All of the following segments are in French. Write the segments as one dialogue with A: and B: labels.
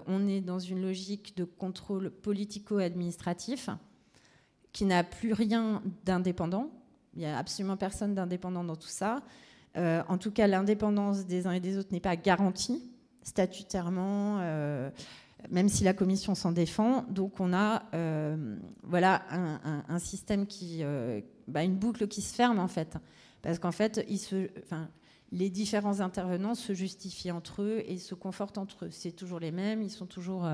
A: On est dans une logique de contrôle politico-administratif qui n'a plus rien d'indépendant. Il n'y a absolument personne d'indépendant dans tout ça. En tout cas, l'indépendance des uns et des autres n'est pas garantie statutairement, même si la Commission s'en défend. Donc on a voilà, un système qui... une boucle qui se ferme, en fait. Parce qu'en fait, les différents intervenants se justifient entre eux et se confortent entre eux. C'est toujours les mêmes, ils sont toujours...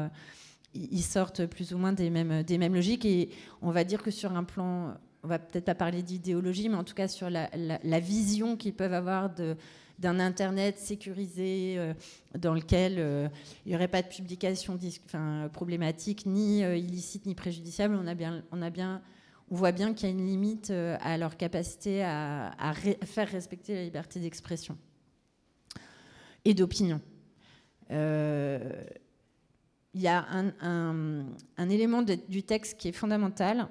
A: ils sortent plus ou moins des mêmes logiques. Et on va dire que sur un plan... On va peut-être pas parler d'idéologie, mais en tout cas sur la vision qu'ils peuvent avoir d'un Internet sécurisé dans lequel il n'y aurait pas de publication problématique, ni illicite, ni préjudiciable. On voit bien qu'il y a une limite à leur capacité à faire respecter la liberté d'expression et d'opinion. Il y a un élément du texte qui est fondamental.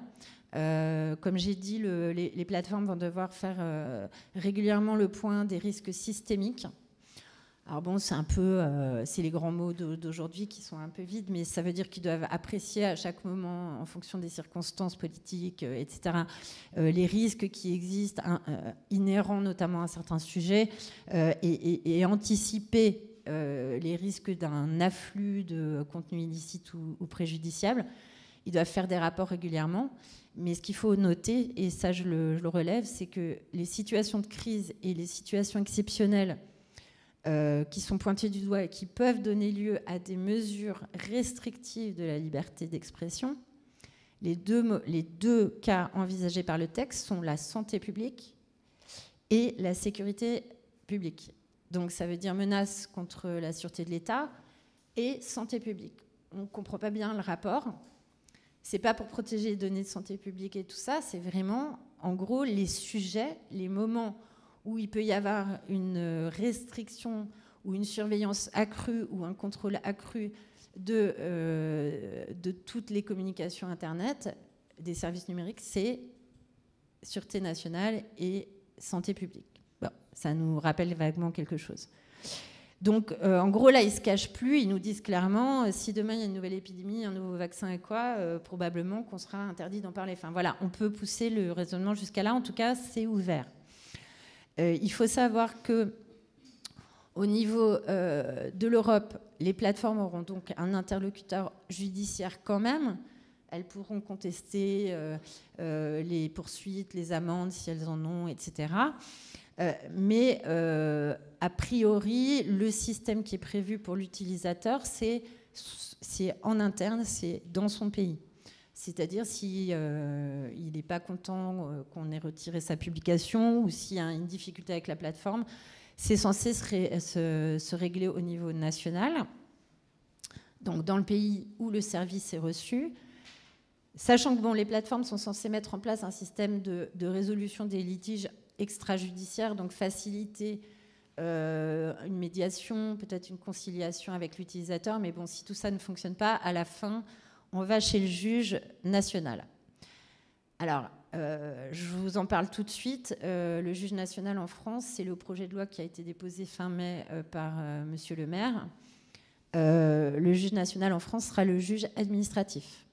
A: Comme j'ai dit, les plateformes vont devoir faire régulièrement le point des risques systémiques. Alors bon, c'est les grands mots d'aujourd'hui qui sont un peu vides, mais ça veut dire qu'ils doivent apprécier à chaque moment, en fonction des circonstances politiques, etc., les risques qui existent, inhérents notamment à certains sujets, et anticiper les risques d'un afflux de contenus illicites ou préjudiciables. Ils doivent faire des rapports régulièrement. Mais ce qu'il faut noter, et ça je le relève, c'est que les situations de crise et les situations exceptionnelles qui sont pointées du doigt et qui peuvent donner lieu à des mesures restrictives de la liberté d'expression, les deux cas envisagés par le texte sont la santé publique et la sécurité publique. Donc ça veut dire menace contre la sûreté de l'État et santé publique. On ne comprend pas bien le rapport. C'est pas pour protéger les données de santé publique et tout ça, c'est vraiment, en gros, les sujets, les moments où il peut y avoir une restriction ou une surveillance accrue ou un contrôle accru de toutes les communications Internet, des services numériques, c'est sûreté nationale et santé publique. Bon, ça nous rappelle vaguement quelque chose. Donc, en gros, là, ils ne se cachent plus. Ils nous disent clairement, si demain, il y a une nouvelle épidémie, un nouveau vaccin et quoi, probablement qu'on sera interdit d'en parler. Enfin, voilà, on peut pousser le raisonnement jusqu'à là. En tout cas, c'est ouvert. Il faut savoir qu'au niveau de l'Europe, les plateformes auront donc un interlocuteur judiciaire quand même. Elles pourront contester les poursuites, les amendes, si elles en ont, etc. Mais a priori, le système qui est prévu pour l'utilisateur, c'est en interne, c'est dans son pays. C'est-à-dire si il n'est pas content qu'on ait retiré sa publication ou s'il y a une difficulté avec la plateforme, c'est censé se régler au niveau national, donc dans le pays où le service est reçu. Sachant que les plateformes sont censées mettre en place un système de résolution des litiges extrajudiciaire, donc faciliter une médiation, peut-être une conciliation avec l'utilisateur, mais bon, si tout ça ne fonctionne pas, à la fin, on va chez le juge national. Alors, je vous en parle tout de suite. Le juge national en France, c'est le projet de loi qui a été déposé fin mai par Monsieur le maire. Le juge national en France sera le juge administratif.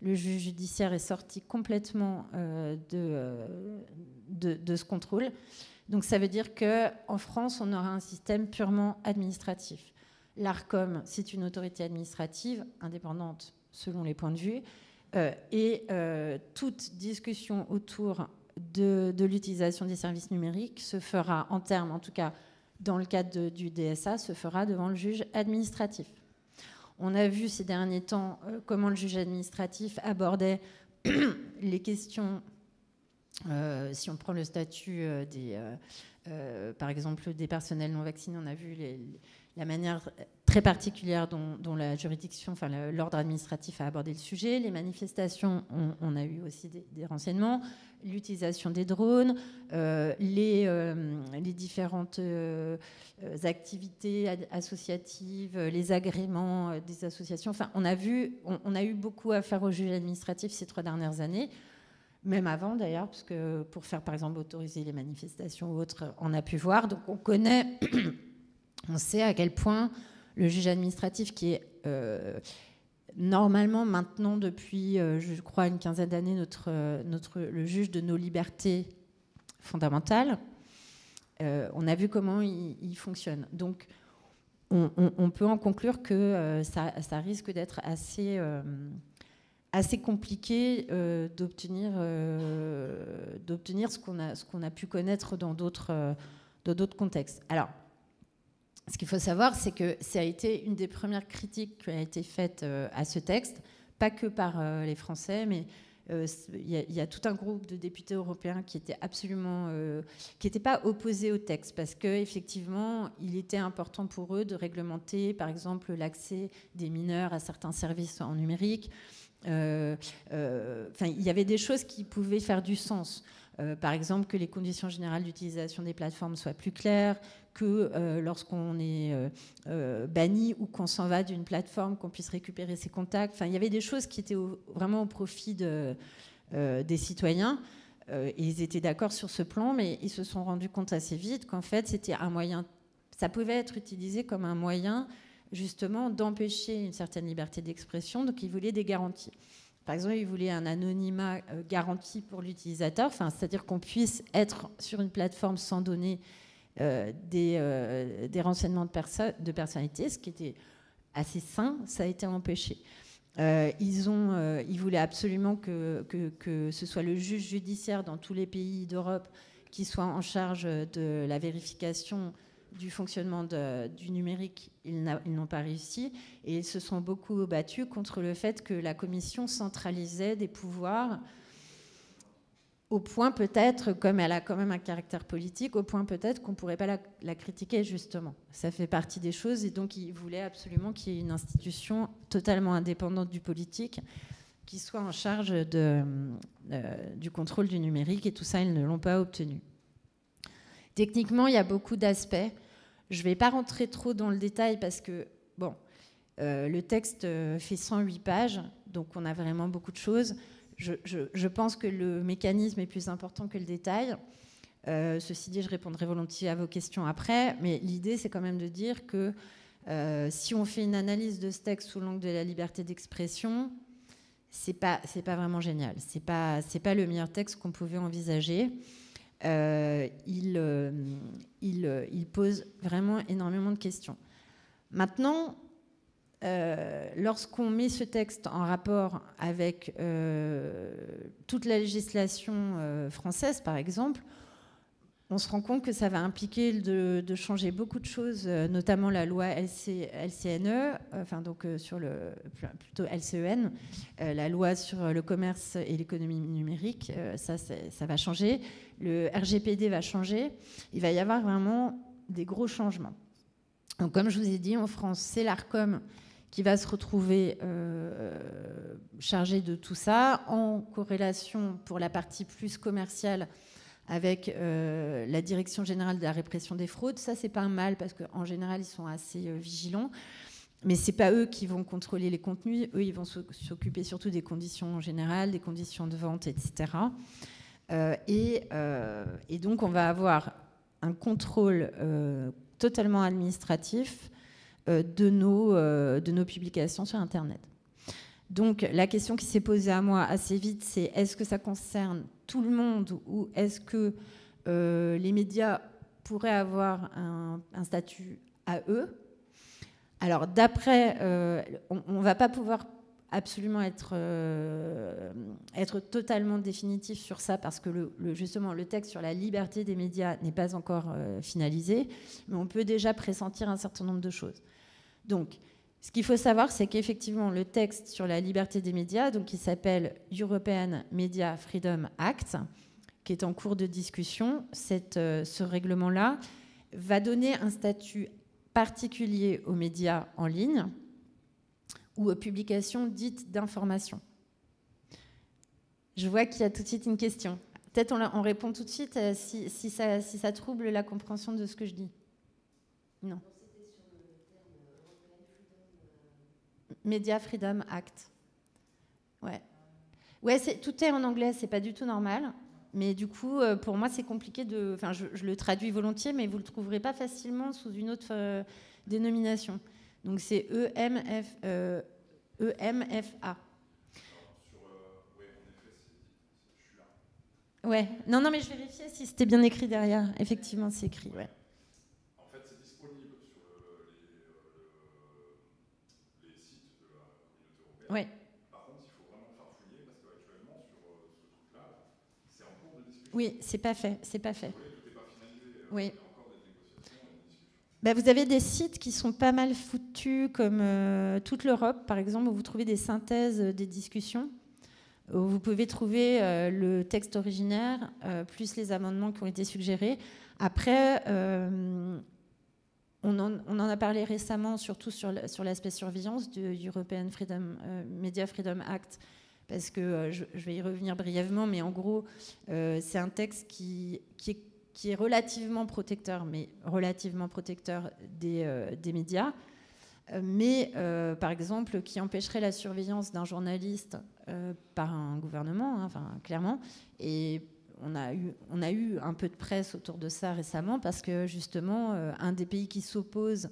A: Le juge judiciaire est sorti complètement de ce contrôle. Donc ça veut dire qu'en France, on aura un système purement administratif. L'Arcom, c'est une autorité administrative indépendante selon les points de vue. Et toute discussion autour de l'utilisation des services numériques se fera, en termes, en tout cas dans le cadre du DSA, se fera devant le juge administratif. On a vu ces derniers temps comment le juge administratif abordait les questions, si on prend le statut par exemple des personnels non vaccinés, on a vu la manière très particulière dont la juridiction, enfin l'ordre administratif a abordé le sujet. Les manifestations, on a eu aussi des renseignements, l'utilisation des drones, les différentes activités associatives, les agréments des associations. Enfin, on a eu beaucoup à faire au juge administratif ces 3 dernières années. Même avant d'ailleurs, parce que pour faire par exemple autoriser les manifestations ou autres, on a pu voir. Donc on connaît, on sait à quel point le juge administratif qui est normalement maintenant depuis, je crois, une quinzaine d'années, le juge de nos libertés fondamentales. On a vu comment il fonctionne. Donc, on peut en conclure que ça risque d'être assez compliqué d'obtenir ce qu'on a pu connaître dans d'autres contextes. Alors, ce qu'il faut savoir, c'est que ça a été une des premières critiques qui a été faite à ce texte, pas que par les Français, mais il y a tout un groupe de députés européens qui étaient absolument, qui n'étaient pas opposés au texte, parce qu'effectivement, il était important pour eux de réglementer, par exemple, l'accès des mineurs à certains services en numérique. Il y avait des choses qui pouvaient faire du sens. Par exemple, que les conditions générales d'utilisation des plateformes soient plus claires, que lorsqu'on est banni ou qu'on s'en va d'une plateforme, qu'on puisse récupérer ses contacts. Enfin, il y avait des choses qui étaient vraiment au profit des citoyens. Et ils étaient d'accord sur ce plan, mais ils se sont rendus compte assez vite qu'en fait, c'était un moyen, ça pouvait être utilisé comme un moyen justement d'empêcher une certaine liberté d'expression. Donc, ils voulaient des garanties. Par exemple, ils voulaient un anonymat garanti pour l'utilisateur, c'est-à-dire qu'on puisse être sur une plateforme sans donner des renseignements de personnalité, ce qui était assez sain. Ça a été empêché. Ils voulaient absolument que ce soit le juge judiciaire dans tous les pays d'Europe qui soit en charge de la vérification du fonctionnement du numérique. Ils n'ont pas réussi, et ils se sont beaucoup battus contre le fait que la Commission centralisait des pouvoirs au point peut-être, comme elle a quand même un caractère politique, au point peut-être qu'on ne pourrait pas la critiquer justement. Ça fait partie des choses, et donc ils voulaient absolument qu'il y ait une institution totalement indépendante du politique qui soit en charge du contrôle du numérique, et tout ça, ils ne l'ont pas obtenu. Techniquement, il y a beaucoup d'aspects. Je ne vais pas rentrer trop dans le détail parce que, le texte fait 108 pages, donc on a vraiment beaucoup de choses. Je pense que le mécanisme est plus important que le détail. Ceci dit, je répondrai volontiers à vos questions après, mais l'idée, c'est quand même de dire que si on fait une analyse de ce texte sous l'angle de la liberté d'expression, c'est pas vraiment génial. C'est pas le meilleur texte qu'on pouvait envisager. Il pose vraiment énormément de questions. Maintenant, lorsqu'on met ce texte en rapport avec toute la législation française, par exemple, on se rend compte que ça va impliquer de changer beaucoup de choses, notamment la loi LCNE, plutôt LCEN, la loi sur le commerce et l'économie numérique, ça va changer. Le RGPD va changer. Il va y avoir vraiment des gros changements. Donc, comme je vous ai dit, en France, c'est l'Arcom qui va se retrouver chargé de tout ça, en corrélation pour la partie plus commerciale avec la Direction générale de la répression des fraudes. Ça, c'est pas un mal, parce qu'en général, ils sont assez vigilants. Mais c'est pas eux qui vont contrôler les contenus. Eux, ils vont s'occuper surtout des conditions générales, des conditions de vente, etc. Et donc, on va avoir un contrôle totalement administratif de nos publications sur Internet. Donc, la question qui s'est posée à moi assez vite, c'est est-ce que ça concerne tout le monde, ou est-ce que les médias pourraient avoir un statut à eux? Alors, d'après, on ne va pas pouvoir absolument être totalement définitif sur ça, parce que justement, le texte sur la liberté des médias n'est pas encore finalisé, mais on peut déjà pressentir un certain nombre de choses. Donc, ce qu'il faut savoir, c'est qu'effectivement, le texte sur la liberté des médias, donc, qui s'appelle European Media Freedom Act, qui est en cours de discussion, ce règlement-là va donner un statut particulier aux médias en ligne ou aux publications dites d'information. Je vois qu'il y a tout de suite une question. Peut-être on répond tout de suite si ça trouble la compréhension de ce que je dis. Non. Media Freedom Act. Ouais, tout est en anglais, c'est pas du tout normal. Mais du coup, pour moi, c'est compliqué de... Enfin, je le traduis volontiers, mais vous le trouverez pas facilement sous une autre dénomination. Donc c'est EMFA. Ouais, non, mais je vérifiais si c'était bien écrit derrière. Effectivement, c'est écrit, ouais.
B: En fait, c'est disponible sur les sites de la communauté européenne.
A: Ouais.
B: Par contre, il faut vraiment farfouiller parce qu'actuellement, sur ce truc-là, c'est en cours de discussion.
A: Oui, c'est pas fait.
B: Tout n'est pas finalisé.
A: Oui.
B: Il y a encore des négociations et des discussions.
A: Bah, vous avez des sites qui sont pas mal foutus, comme toute l'Europe, par exemple, où vous trouvez des synthèses des discussions. Vous pouvez trouver le texte originaire, plus les amendements qui ont été suggérés. Après, on en a parlé récemment, surtout sur l'aspect surveillance du European Media Freedom Act, parce que je vais y revenir brièvement, mais en gros, c'est un texte qui est relativement protecteur, mais relativement protecteur des médias. Mais par exemple, qui empêcherait la surveillance d'un journaliste par un gouvernement, hein, clairement. Et on a eu un peu de presse autour de ça récemment parce que justement, un des pays qui s'oppose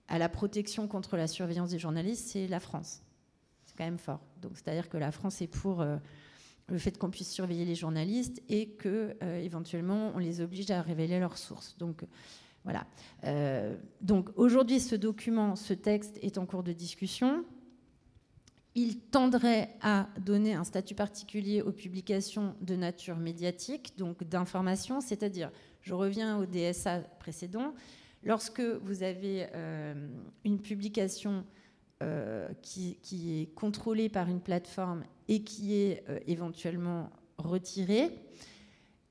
A: à la protection contre la surveillance des journalistes, c'est la France. C'est quand même fort. Donc, c'est-à-dire que la France est pour le fait qu'on puisse surveiller les journalistes et que éventuellement on les oblige à révéler leurs sources. Donc voilà. Donc aujourd'hui, ce texte est en cours de discussion. Il tendrait à donner un statut particulier aux publications de nature médiatique, donc d'information, c'est-à-dire, je reviens au DSA précédent, lorsque vous avez une publication qui est contrôlée par une plateforme et qui est éventuellement retirée,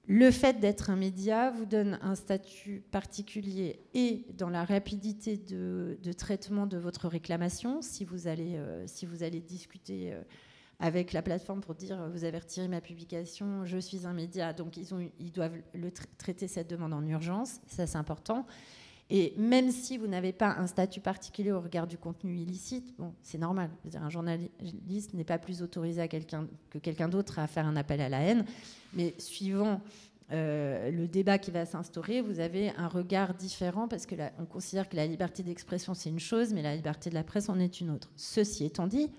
A: le fait d'être un média vous donne un statut particulier et dans la rapidité de traitement de votre réclamation. Si vous allez discuter avec la plateforme pour dire vous avez retiré ma publication, je suis un média, donc ils doivent traiter cette demande en urgence, ça c'est important. Et même si vous n'avez pas un statut particulier au regard du contenu illicite, bon, c'est normal. Je veux dire, un journaliste n'est pas plus autorisé que quelqu'un d'autre à faire un appel à la haine. Mais suivant le débat qui va s'instaurer, vous avez un regard différent parce qu'on considère que la liberté d'expression, c'est une chose, mais la liberté de la presse en est une autre. Ceci étant dit,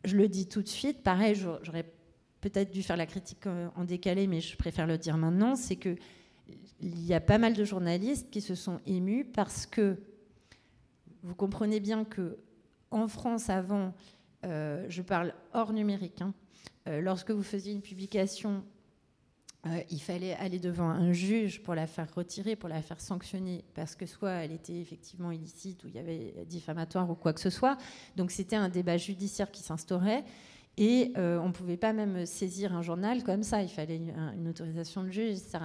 A: je le dis tout de suite, pareil, j'aurais peut-être dû faire la critique en décalé, mais je préfère le dire maintenant, c'est que il y a pas mal de journalistes qui se sont émus parce que vous comprenez bien que en France avant, je parle hors numérique, hein, lorsque vous faisiez une publication, il fallait aller devant un juge pour la faire retirer, pour la faire sanctionner, parce que soit elle était effectivement illicite ou il y avait diffamatoire ou quoi que ce soit. Donc c'était un débat judiciaire qui s'instaurait. Et on ne pouvait pas même saisir un journal comme ça, il fallait une autorisation de juge, etc.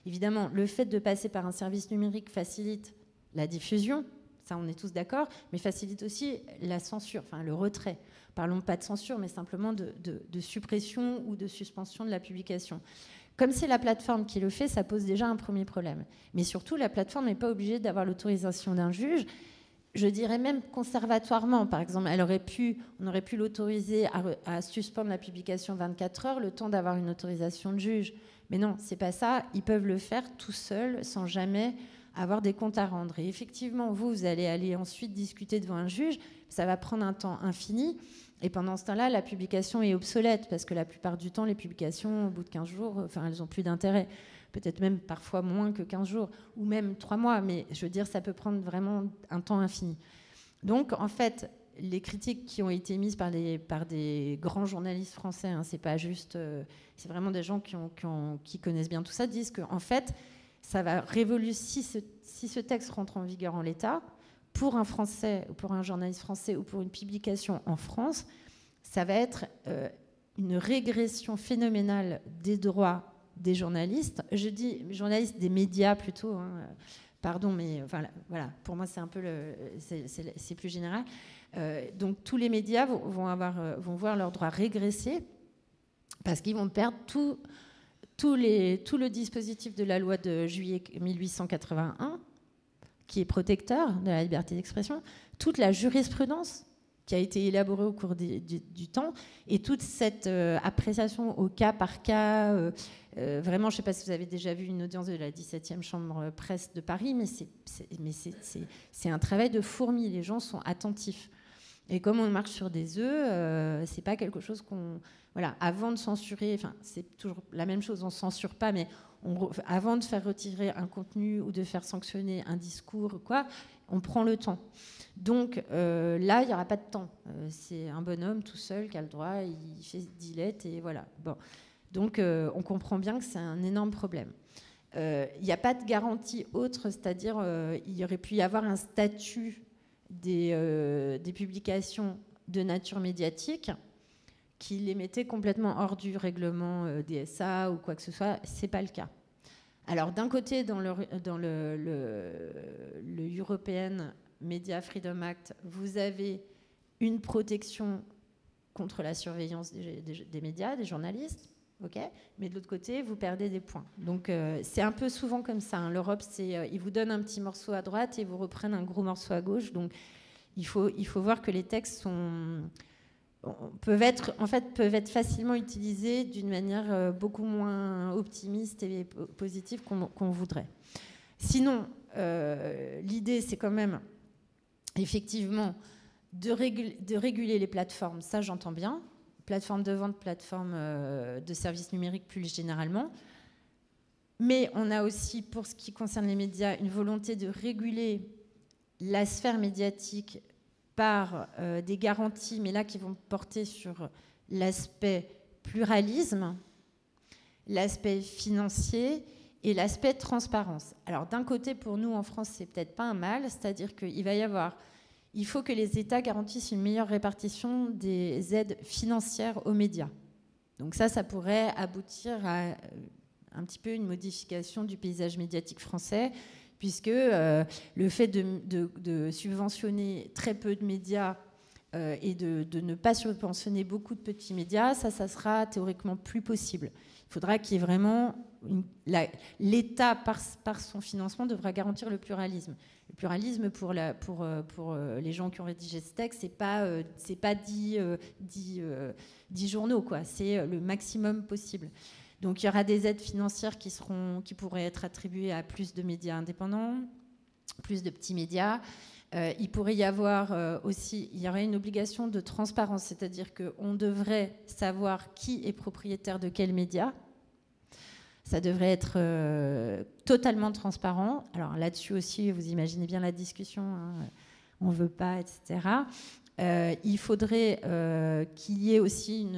A: Évidemment, le fait de passer par un service numérique facilite la diffusion, ça on est tous d'accord, mais facilite aussi la censure, enfin le retrait. Parlons pas de censure, mais simplement de suppression ou de suspension de la publication. Comme c'est la plateforme qui le fait, ça pose déjà un premier problème. Mais surtout, la plateforme n'est pas obligée d'avoir l'autorisation d'un juge. Je dirais même conservatoirement, par exemple, on aurait pu l'autoriser à suspendre la publication 24 heures, le temps d'avoir une autorisation de juge. Mais non, c'est pas ça. Ils peuvent le faire tout seuls, sans jamais avoir des comptes à rendre. Et effectivement, vous allez aller ensuite discuter devant un juge. Ça va prendre un temps infini. Et pendant ce temps-là, la publication est obsolète, parce que la plupart du temps, les publications, au bout de 15 jours, elles n'ont plus d'intérêt. Peut-être même parfois moins que 15 jours, ou même 3 mois, mais je veux dire, ça peut prendre vraiment un temps infini. Donc, en fait, les critiques qui ont été émises par des grands journalistes français, hein, c'est pas juste... c'est vraiment des gens qui connaissent bien tout ça, disent qu'en fait, ça va révolutionner, si ce texte rentre en vigueur en l'état, pour un Français, ou pour un journaliste français, ou pour une publication en France, ça va être une régression phénoménale des droits des journalistes, je dis journalistes des médias plutôt, hein, pardon, mais voilà, pour moi c'est un peu c'est plus général. Donc tous les médias vont voir leurs droits régresser parce qu'ils vont perdre tout le dispositif de la loi de juillet 1881 qui est protecteur de la liberté d'expression, toute la jurisprudence qui a été élaborée au cours du temps, et toute cette appréciation au cas par cas, Vraiment, je ne sais pas si vous avez déjà vu une audience de la 17e chambre presse de Paris, mais c'est un travail de fourmi. Les gens sont attentifs. Et comme on marche sur des œufs, c'est pas quelque chose qu'on... Voilà, avant de censurer, enfin, c'est toujours la même chose, on ne censure pas, mais avant de faire retirer un contenu ou de faire sanctionner un discours ou quoi, on prend le temps. Donc là, il n'y aura pas de temps. C'est un bonhomme tout seul qui a le droit, il fait 10 lettres et voilà. Bon. Donc on comprend bien que c'est un énorme problème. Il n'y a pas de garantie autre, c'est-à-dire il y aurait pu y avoir un statut des publications de nature médiatique qui les mettait complètement hors du règlement DSA ou quoi que ce soit. Ce n'est pas le cas. Alors d'un côté, dans le European Media Freedom Act, vous avez une protection contre la surveillance des médias, des journalistes, okay, mais de l'autre côté, vous perdez des points. Donc c'est un peu souvent comme ça. Hein. L'Europe, ils vous donnent un petit morceau à droite et vous reprennent un gros morceau à gauche. Donc il faut voir que les textes peuvent être facilement utilisés d'une manière beaucoup moins optimiste et positive qu'on voudrait. Sinon, l'idée, c'est quand même effectivement de réguler les plateformes, ça j'entends bien, plateformes de vente, plateformes de services numériques plus généralement, mais on a aussi, pour ce qui concerne les médias, une volonté de réguler la sphère médiatique par des garanties, mais là qui vont porter sur l'aspect pluralisme, l'aspect financier et l'aspect transparence. Alors d'un côté, pour nous en France, c'est peut-être pas un mal, c'est-à-dire il faut que les États garantissent une meilleure répartition des aides financières aux médias. Donc ça pourrait aboutir à un petit peu une modification du paysage médiatique français, puisque le fait de subventionner très peu de médias et de ne pas subventionner beaucoup de petits médias, ça sera théoriquement plus possible. Il faudra qu'il y ait vraiment... L'État, par son financement, devra garantir le pluralisme. Le pluralisme, pour les gens qui ont rédigé ce texte, c'est pas 10 journaux, quoi. C'est le maximum possible. Donc il y aura des aides financières qui pourraient être attribuées à plus de médias indépendants, plus de petits médias. Il pourrait y avoir aussi, il y aurait une obligation de transparence, c'est-à-dire qu'on devrait savoir qui est propriétaire de quel média. Ça devrait être totalement transparent. Alors là-dessus aussi, vous imaginez bien la discussion, hein, on ne veut pas, etc. Il faudrait qu'il y ait aussi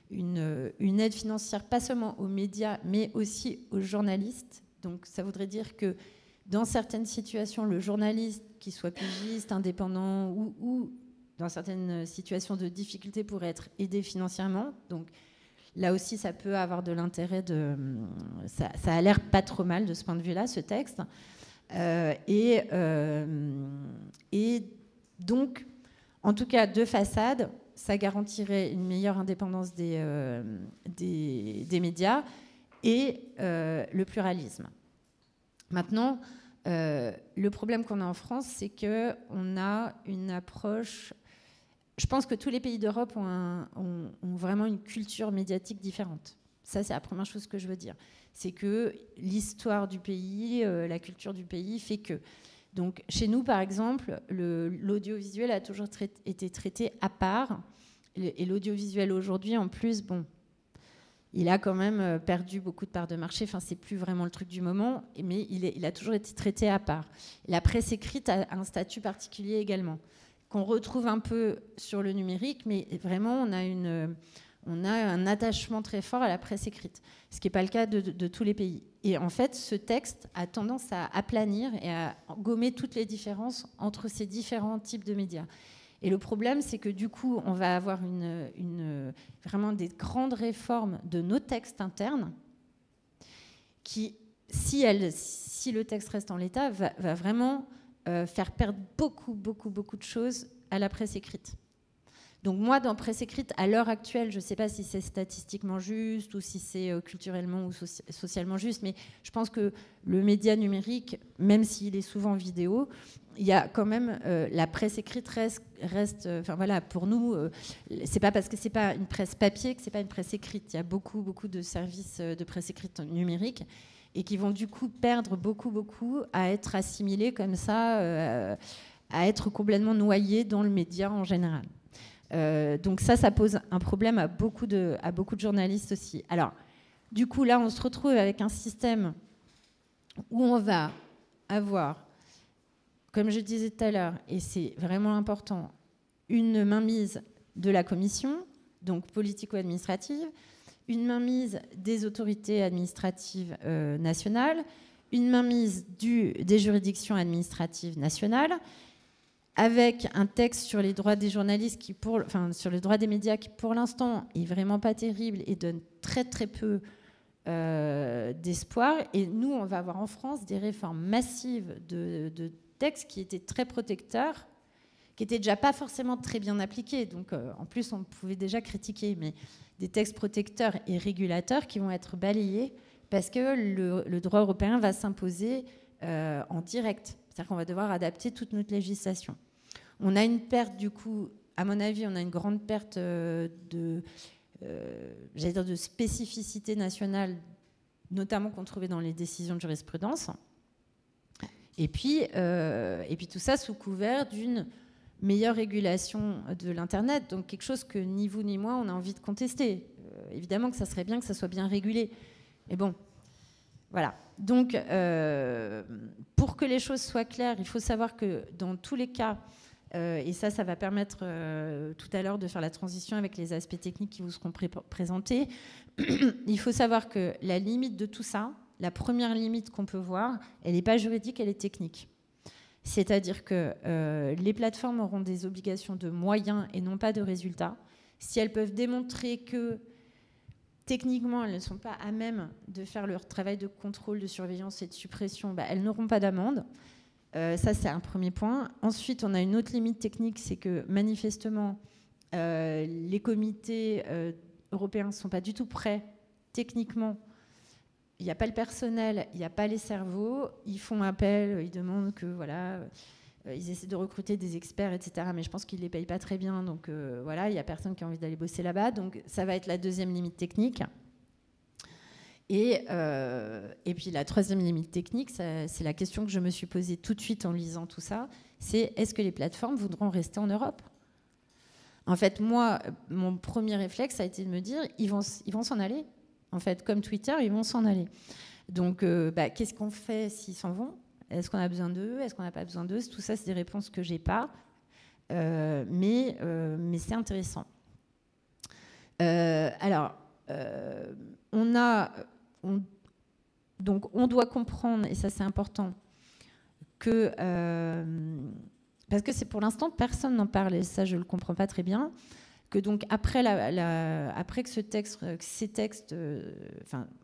A: une aide financière, pas seulement aux médias, mais aussi aux journalistes. Donc ça voudrait dire que dans certaines situations, le journaliste, qu'il soit pigiste, indépendant ou dans certaines situations de difficulté, pourrait être aidé financièrement. Donc là aussi, ça peut avoir de l'intérêt. Ça a l'air pas trop mal de ce point de vue-là, ce texte. Et donc, en tout cas, de façade, ça garantirait une meilleure indépendance des médias et le pluralisme. Maintenant, le problème qu'on a en France, c'est qu'on a une approche... Je pense que tous les pays d'Europe ont vraiment une culture médiatique différente. Ça, c'est la première chose que je veux dire. C'est que l'histoire du pays, la culture du pays fait que... Donc, chez nous, par exemple, l'audiovisuel a toujours été traité à part. Et l'audiovisuel aujourd'hui, en plus, bon, il a quand même perdu beaucoup de parts de marché. Enfin, c'est plus vraiment le truc du moment, mais il a toujours été traité à part. La presse écrite a un statut particulier également, qu'on retrouve un peu sur le numérique, mais vraiment, on a un attachement très fort à la presse écrite, ce qui n'est pas le cas de tous les pays. Et en fait, ce texte a tendance à aplanir et à gommer toutes les différences entre ces différents types de médias. Et le problème, c'est que du coup, on va avoir vraiment des grandes réformes de nos textes internes qui, si le texte reste en l'état, va vraiment faire perdre beaucoup de choses à la presse écrite. Donc moi, dans presse écrite, à l'heure actuelle, je ne sais pas si c'est statistiquement juste ou si c'est culturellement ou socialement juste, mais je pense que le média numérique, même s'il est souvent vidéo, il y a quand même la presse écrite reste enfin voilà, pour nous, c'est pas parce que c'est pas une presse papier que c'est pas une presse écrite. Il y a beaucoup de services de presse écrite numérique et qui vont du coup perdre beaucoup à être assimilés comme ça, à être complètement noyés dans le média en général. Donc ça pose un problème à beaucoup de journalistes aussi. Alors, du coup, là, on se retrouve avec un système où on va avoir, comme je disais tout à l'heure, et c'est vraiment important, une mainmise de la commission, donc politico-administrative, une mainmise des autorités administratives nationales, une mainmise des juridictions administratives nationales, avec un texte sur les droits des journalistes, sur les droits des médias qui, pour l'instant, est vraiment pas terrible et donne très peu d'espoir. Et nous, on va avoir en France des réformes massives de textes qui étaient très protecteurs, qui étaient déjà pas forcément très bien appliqués. Donc, en plus, on pouvait déjà critiquer, mais des textes protecteurs et régulateurs qui vont être balayés parce que le droit européen va s'imposer en direct. C'est-à-dire qu'on va devoir adapter toute notre législation. On a une perte, du coup, à mon avis, on a une grande perte de spécificité nationale, notamment qu'on trouvait dans les décisions de jurisprudence. Et puis tout ça sous couvert d'une meilleure régulation de l'Internet, donc quelque chose que ni vous ni moi, on a envie de contester. Évidemment que ça serait bien que ça soit bien régulé. Mais bon, voilà. Donc, pour que les choses soient claires, il faut savoir que dans tous les cas, et ça va permettre tout à l'heure de faire la transition avec les aspects techniques qui vous seront présentés, il faut savoir que la limite de tout ça, la première limite qu'on peut voir, elle n'est pas juridique, elle est technique. C'est-à-dire que les plateformes auront des obligations de moyens et non pas de résultats. Si elles peuvent démontrer que techniquement, elles ne sont pas à même de faire leur travail de contrôle, de surveillance et de suppression, elles n'auront pas d'amende. Ça, c'est un premier point. Ensuite, on a une autre limite technique, c'est que manifestement, les comités européens ne sont pas du tout prêts techniquement. Il n'y a pas le personnel, il n'y a pas les cerveaux. Ils font appel, ils demandent que, voilà, ils essaient de recruter des experts, etc. Mais je pense qu'ils ne les payent pas très bien. Donc, voilà, il n'y a personne qui a envie d'aller bosser là-bas. Donc, ça va être la deuxième limite technique. Et puis, la troisième limite technique, c'est la question que je me suis posée tout de suite en lisant tout ça. C'est, est-ce que les plateformes voudront rester en Europe ? En fait, moi, mon premier réflexe a été de me dire, ils vont s'en aller. En fait, comme Twitter, ils vont s'en aller. Donc, qu'est-ce qu'on fait s'ils s'en vont ? Est-ce qu'on a besoin d'eux ? Est-ce qu'on n'a pas besoin d'eux ? Tout ça, c'est des réponses que je n'ai pas. Mais c'est intéressant. Donc, on doit comprendre, et ça, c'est important, que... parce que c'est pour l'instant, personne n'en parle, et ça, je ne le comprends pas très bien, que donc après que ces textes,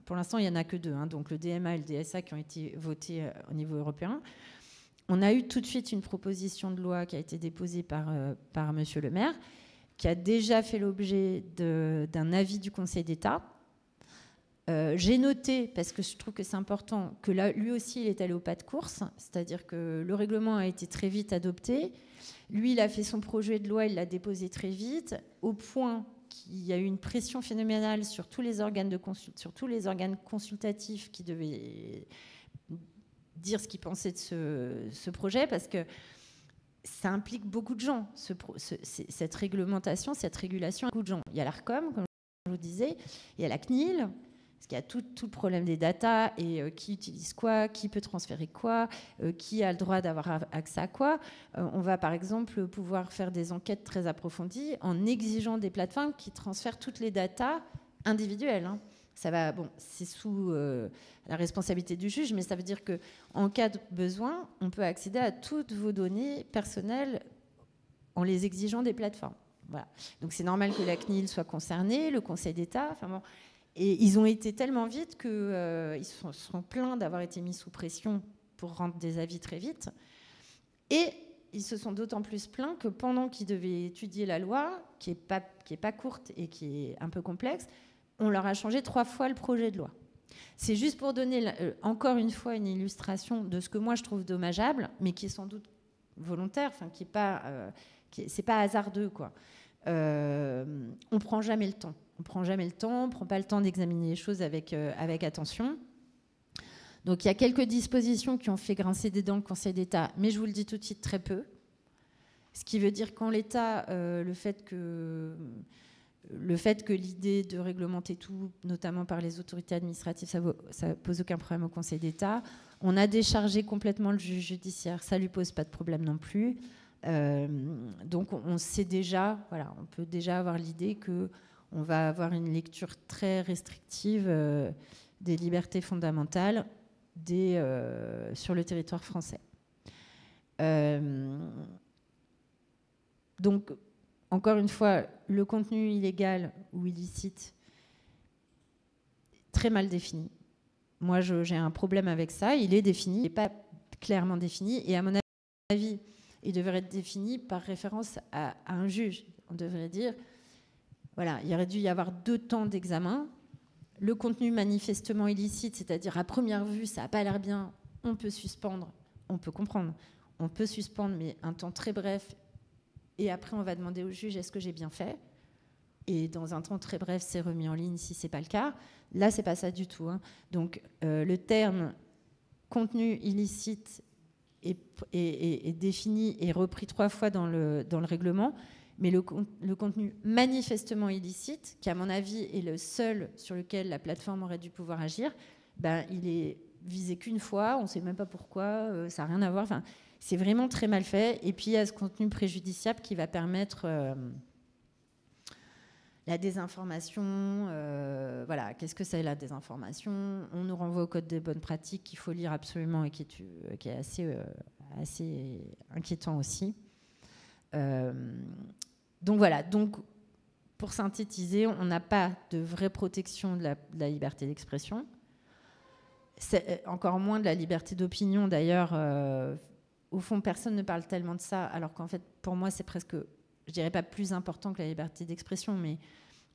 A: pour l'instant il n'y en a que deux, donc le DMA et le DSA qui ont été votés au niveau européen, on a eu tout de suite une proposition de loi qui a été déposée par Monsieur le maire, qui a déjà fait l'objet d'un avis du Conseil d'État. J'ai noté, parce que je trouve que c'est important, que là, lui aussi, il est allé au pas de course, c'est-à-dire que le règlement a été très vite adopté. Lui, il a fait son projet de loi, il l'a déposé très vite, au point qu'il y a eu une pression phénoménale sur tous les organes consultatifs qui devaient dire ce qu'ils pensaient de ce projet, parce que ça implique beaucoup de gens, cette réglementation, cette régulation, beaucoup de gens. Il y a l'ARCOM, comme je vous disais, il y a la CNIL, parce qu'il y a tout le problème des datas et qui utilise quoi, qui peut transférer quoi, qui a le droit d'avoir accès à quoi. On va par exemple pouvoir faire des enquêtes très approfondies en exigeant des plateformes qui transfèrent toutes les datas individuelles. Ça va, c'est sous la responsabilité du juge, mais ça veut dire qu'en cas de besoin, on peut accéder à toutes vos données personnelles en les exigeant des plateformes. Voilà. Donc c'est normal que la CNIL soit concernée, le Conseil d'État, et ils ont été tellement vite qu'ils se sont plaints d'avoir été mis sous pression pour rendre des avis très vite. Et ils se sont d'autant plus plaints que pendant qu'ils devaient étudier la loi, qui est pas courte et qui est un peu complexe, on leur a changé 3 fois le projet de loi. C'est juste pour donner encore une fois une illustration de ce que moi je trouve dommageable, mais qui est sans doute volontaire, enfin qui est pas, c'est pas hasardeux quoi. On prend jamais le temps. On prend pas le temps d'examiner les choses avec attention. Donc il y a quelques dispositions qui ont fait grincer des dents le Conseil d'État, mais je vous le dis tout de suite, très peu. Ce qui veut dire qu'en l'état, le fait que l'idée de réglementer tout, notamment par les autorités administratives, ça pose aucun problème au Conseil d'État. On a déchargé complètement le juge judiciaire, ça lui pose pas de problème non plus. Donc on sait déjà, voilà, on peut déjà avoir l'idée que on va avoir une lecture très restrictive des libertés fondamentales sur le territoire français. Donc, encore une fois, le contenu illégal ou illicite, très mal défini. Moi, j'ai un problème avec ça. Il est défini, il n'est pas clairement défini. Et à mon avis, il devrait être défini par référence à un juge. On devrait dire, voilà, il aurait dû y avoir 2 temps d'examen. Le contenu manifestement illicite, c'est-à-dire à première vue, ça n'a pas l'air bien, on peut suspendre, on peut comprendre. On peut suspendre, mais un temps très bref. Et après, on va demander au juge, est-ce que j'ai bien fait ? Et dans un temps très bref, c'est remis en ligne si ce n'est pas le cas. Là, ce n'est pas ça du tout. Hein. Donc, le terme contenu illicite est défini et repris 3 fois dans le règlement. Mais le contenu manifestement illicite, qui à mon avis est le seul sur lequel la plateforme aurait dû pouvoir agir, ben, il est visé qu'une fois, on ne sait même pas pourquoi, ça n'a rien à voir. Enfin, c'est vraiment très mal fait. Et puis il y a ce contenu préjudiciable qui va permettre la désinformation. Voilà, qu'est-ce que c'est la désinformation ? On nous renvoie au code des bonnes pratiques qu'il faut lire absolument et qui est assez inquiétant aussi. Donc voilà, donc, pour synthétiser, on n'a pas de vraie protection de la liberté d'expression, encore moins de la liberté d'opinion. D'ailleurs, au fond, personne ne parle tellement de ça, alors qu'en fait, pour moi, c'est presque, je dirais pas plus important que la liberté d'expression, mais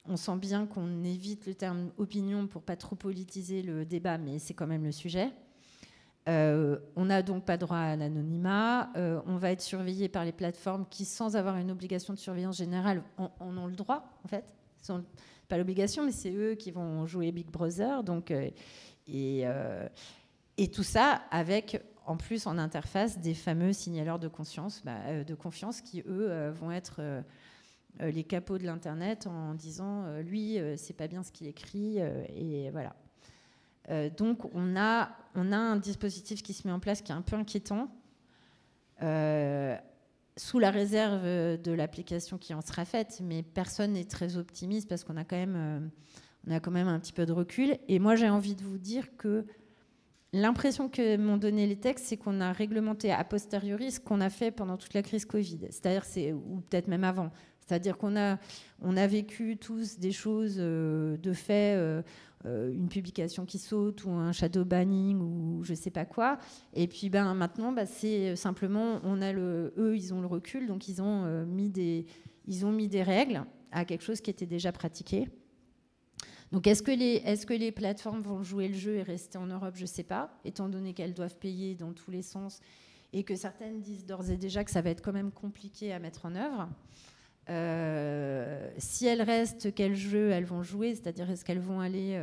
A: on sent bien qu'on évite le terme opinion pour pas trop politiser le débat, mais c'est quand même le sujet. On n'a donc pas droit à l'anonymat. On va être surveillé par les plateformes qui, sans avoir une obligation de surveillance générale, en ont le droit, en fait. Pas l'obligation, mais c'est eux qui vont jouer Big Brother. Donc, et tout ça avec, en plus, en interface, des fameux signaleurs de confiance qui, eux, vont être les capots de l'Internet en disant « lui, c'est pas bien ce qu'il écrit ». Et voilà. Donc, on a un dispositif qui se met en place qui est un peu inquiétant, sous la réserve de l'application qui en sera faite, mais personne n'est très optimiste parce qu'on a quand même un petit peu de recul. Et moi, j'ai envie de vous dire que l'impression que m'ont donné les textes, c'est qu'on a réglementé a posteriori ce qu'on a fait pendant toute la crise Covid, c'est-à-dire ou peut-être même avant. C'est-à-dire qu'on a vécu tous des choses de fait, une publication qui saute ou un shadow banning ou je sais pas quoi. Et puis maintenant, c'est simplement, eux, ils ont le recul, donc ils ont mis des règles à quelque chose qui était déjà pratiqué. Donc est-ce que les plateformes vont jouer le jeu et rester en Europe ? Je ne sais pas, étant donné qu'elles doivent payer dans tous les sens et que certaines disent d'ores et déjà que ça va être quand même compliqué à mettre en œuvre. Si elles restent, quel jeu elles vont jouer, c'est-à-dire est-ce qu'elles vont aller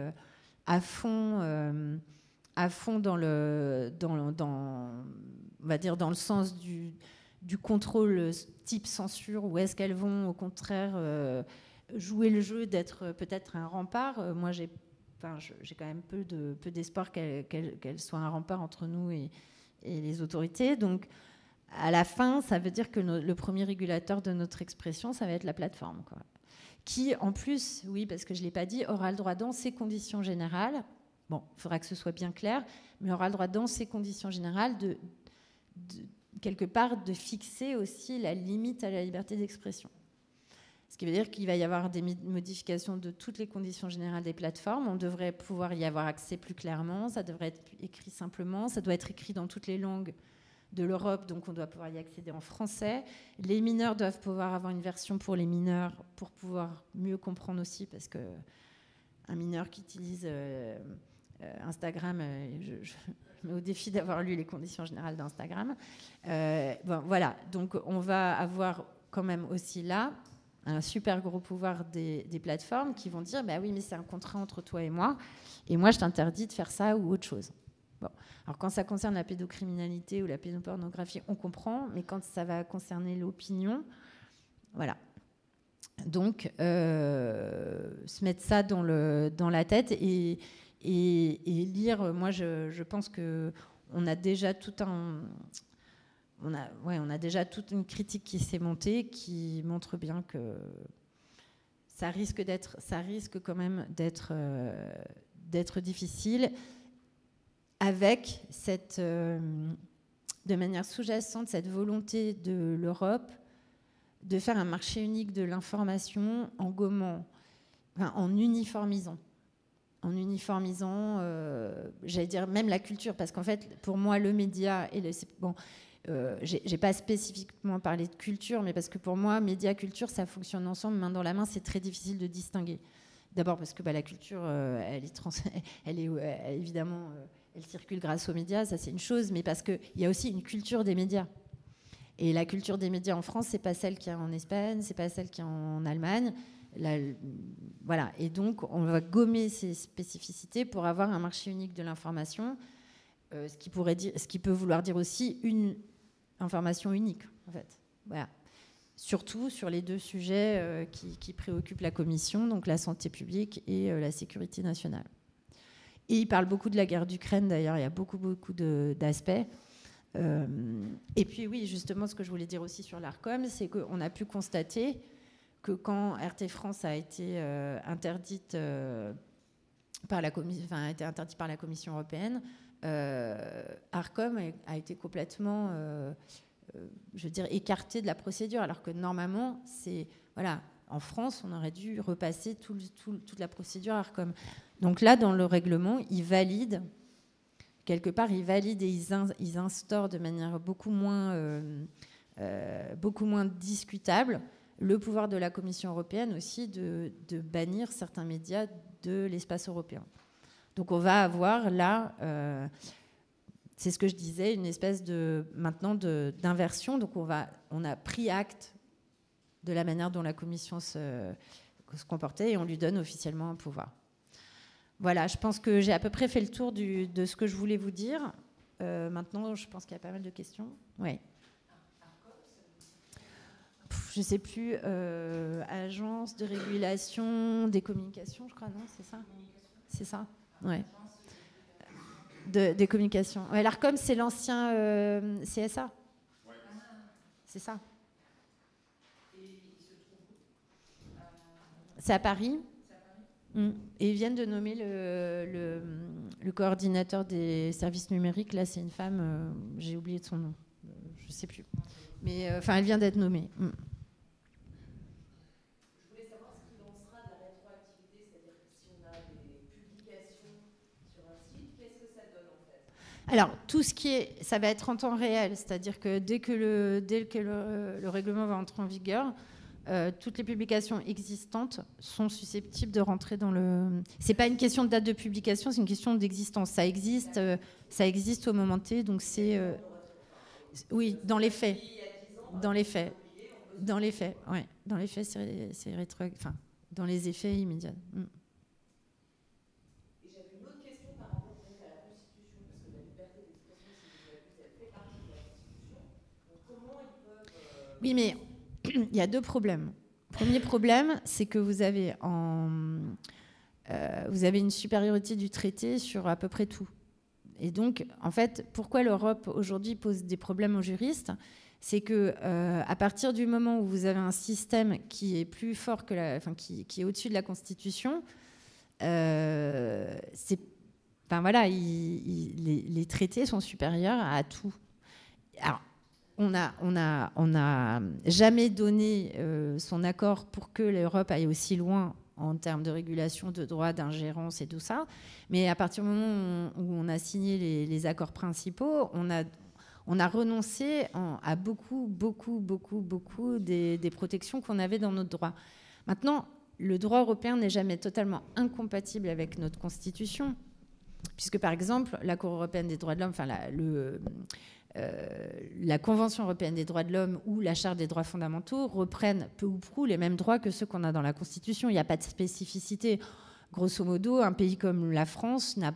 A: à fond dans on va dire dans le sens du contrôle type censure, ou est-ce qu'elles vont au contraire jouer le jeu d'être peut-être un rempart. Moi j'ai quand même peu d'espoir qu'elle soit un rempart entre nous et les autorités. Donc à la fin, ça veut dire que le premier régulateur de notre expression, ça va être la plateforme, quoi. Qui, en plus, oui, parce que je ne l'ai pas dit, aura le droit dans ses conditions générales, bon, il faudra que ce soit bien clair, mais aura le droit dans ses conditions générales de quelque part, de fixer aussi la limite à la liberté d'expression. Ce qui veut dire qu'il va y avoir des modifications de toutes les conditions générales des plateformes. On devrait pouvoir y avoir accès plus clairement, ça devrait être écrit simplement, ça doit être écrit dans toutes les langues de l'Europe, donc on doit pouvoir y accéder en français. Les mineurs doivent pouvoir avoir une version pour les mineurs pour pouvoir mieux comprendre aussi, parce que un mineur qui utilise Instagram, je mets au défi d'avoir lu les conditions générales d'Instagram. Bon, voilà, donc on va avoir quand même aussi là un super gros pouvoir des plateformes qui vont dire bah oui, mais c'est un contrat entre toi et moi je t'interdis de faire ça ou autre chose. Bon. Alors quand ça concerne la pédocriminalité ou la pédopornographie, on comprend, mais quand ça va concerner l'opinion, voilà. Donc se mettre ça dans la tête et lire. Moi, je pense que on a déjà on a déjà toute une critique qui s'est montée, qui montre bien que ça risque quand même d'être difficile, avec cette, de manière sous-jacente, cette volonté de l'Europe de faire un marché unique de l'information en gommant, en uniformisant. J'allais dire même la culture, parce qu'en fait, pour moi, le média et j'ai pas spécifiquement parlé de culture, mais parce que pour moi, média, culture, ça fonctionne ensemble, main dans la main, c'est très difficile de distinguer. D'abord parce que la culture, elle est évidemment, elle circule grâce aux médias, ça c'est une chose, mais parce qu'il y a aussi une culture des médias. Et la culture des médias en France, c'est pas celle qu'il y a en Espagne, c'est pas celle qu'il y a en Allemagne. Voilà. Et donc, on va gommer ces spécificités pour avoir un marché unique de l'information, ce qui peut vouloir dire aussi une information unique, en fait. Voilà. Surtout sur les deux sujets qui préoccupent la Commission, donc la santé publique et la sécurité nationale. Et il parle beaucoup de la guerre d'Ukraine, d'ailleurs, il y a beaucoup d'aspects. Et puis oui, justement, ce que je voulais dire aussi sur l'ARCOM, c'est qu'on a pu constater que quand RT France a été interdite par la Commission européenne, ARCOM a été complètement, je veux dire, écarté de la procédure, alors que normalement, en France, on aurait dû repasser toute la procédure ARCOM. Donc là, dans le règlement, ils valident et ils instaurent de manière beaucoup moins discutable le pouvoir de la Commission européenne aussi de bannir certains médias de l'espace européen. Donc on va avoir là, c'est ce que je disais, une espèce d'inversion. Donc on a pris acte de la manière dont la Commission se comportait et on lui donne officiellement un pouvoir. Voilà, je pense que j'ai à peu près fait le tour de ce que je voulais vous dire. Maintenant, je pense qu'il y a pas mal de questions. Oui. Je ne sais plus, agence de régulation des communications, je crois, non? C'est ça? C'est ça? Ouais. Des communications. Ouais, l'ARCOM, c'est l'ancien CSA. C'est ça. C'est à Paris. Et ils viennent de nommer le coordinateur des services numériques. Là, c'est une femme, j'ai oublié de son nom. Je ne sais plus. Mais elle vient d'être nommée. Je
C: voulais savoir ce qu'il en sera de la rétroactivité, c'est-à-dire que si on a des publications sur un site, qu'est-ce que ça donne en fait?
A: Alors, tout ce qui est... Ça va être en temps réel, c'est-à-dire que dès que le règlement va entrer en vigueur, toutes les publications existantes sont susceptibles de rentrer dans le... C'est pas une question de date de publication, c'est une question d'existence. Ça existe au moment T, donc c'est... Oui, dans les faits. Dans les faits, ouais. Dans les faits, c'est enfin, dans les effets immédiats.
C: Et j'avais une autre question par rapport à la Constitution, parce que la liberté d'expression, si je ne m'abuse, elle fait partie de la Constitution. Donc comment ils peuvent...
A: Oui, mais il y a deux problèmes. Premier problème, c'est que vous avez une supériorité du traité sur à peu près tout. Et donc, en fait, pourquoi l'Europe aujourd'hui pose des problèmes aux juristes, c'est que à partir du moment où vous avez un système qui est plus fort que qui est au-dessus de la Constitution, les traités sont supérieurs à tout. Alors, on n'a jamais donné son accord pour que l'Europe aille aussi loin en termes de régulation, de droit, d'ingérence et tout ça. Mais à partir du moment où on a signé les accords principaux, on a renoncé à beaucoup des protections qu'on avait dans notre droit. Maintenant, le droit européen n'est jamais totalement incompatible avec notre Constitution, puisque par exemple, la Cour européenne des droits de l'homme, enfin la Convention européenne des droits de l'homme ou la Charte des droits fondamentaux reprennent peu ou prou les mêmes droits que ceux qu'on a dans la Constitution. Il n'y a pas de spécificité. Grosso modo, un pays comme la France n'a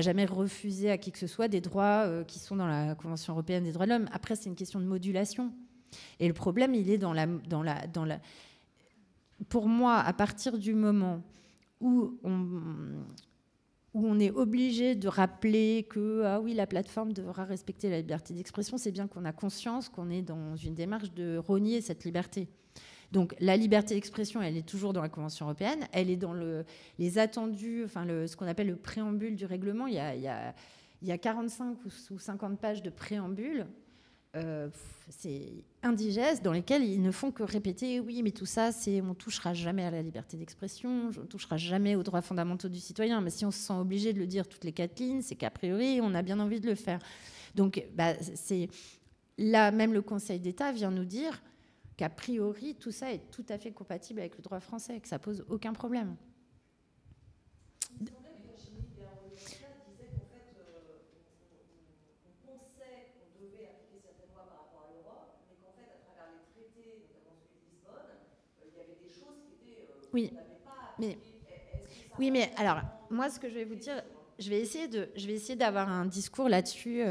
A: jamais refusé à qui que ce soit des droits qui sont dans la Convention européenne des droits de l'homme. Après, c'est une question de modulation. Et le problème, il est pour moi, à partir du moment où on est obligé de rappeler que oui, la plateforme devra respecter la liberté d'expression, c'est bien qu'on a conscience qu'on est dans une démarche de rogner cette liberté. Donc la liberté d'expression, elle est toujours dans la Convention européenne, elle est dans les attendus, enfin ce qu'on appelle le préambule du règlement. Il y a 45 ou 50 pages de préambule. C'est indigeste, dans lesquels ils ne font que répéter oui, mais tout ça, on ne touchera jamais à la liberté d'expression, on ne touchera jamais aux droits fondamentaux du citoyen. Mais si on se sent obligé de le dire toutes les 4 lignes, c'est qu'a priori, on a bien envie de le faire. Donc, là, même le Conseil d'État vient nous dire qu'a priori, tout ça est tout à fait compatible avec le droit français, que ça pose aucun problème. Oui, mais alors, moi, ce que je vais vous dire, je vais essayer d'avoir un discours là-dessus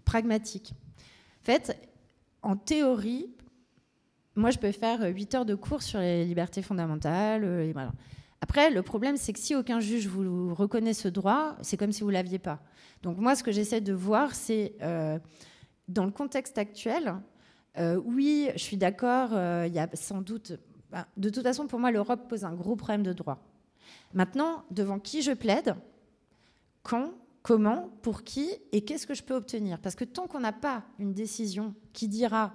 A: pragmatique. En fait, en théorie, moi, je peux faire 8 heures de cours sur les libertés fondamentales. Et voilà. Après, le problème, c'est que si aucun juge vous reconnaît ce droit, c'est comme si vous ne l'aviez pas. Donc moi, ce que j'essaie de voir, c'est dans le contexte actuel, oui, je suis d'accord, il y a sans doute... De toute façon, pour moi, l'Europe pose un gros problème de droit. Maintenant, devant qui je plaide, quand, comment, pour qui et qu'est-ce que je peux obtenir? Parce que tant qu'on n'a pas une décision qui dira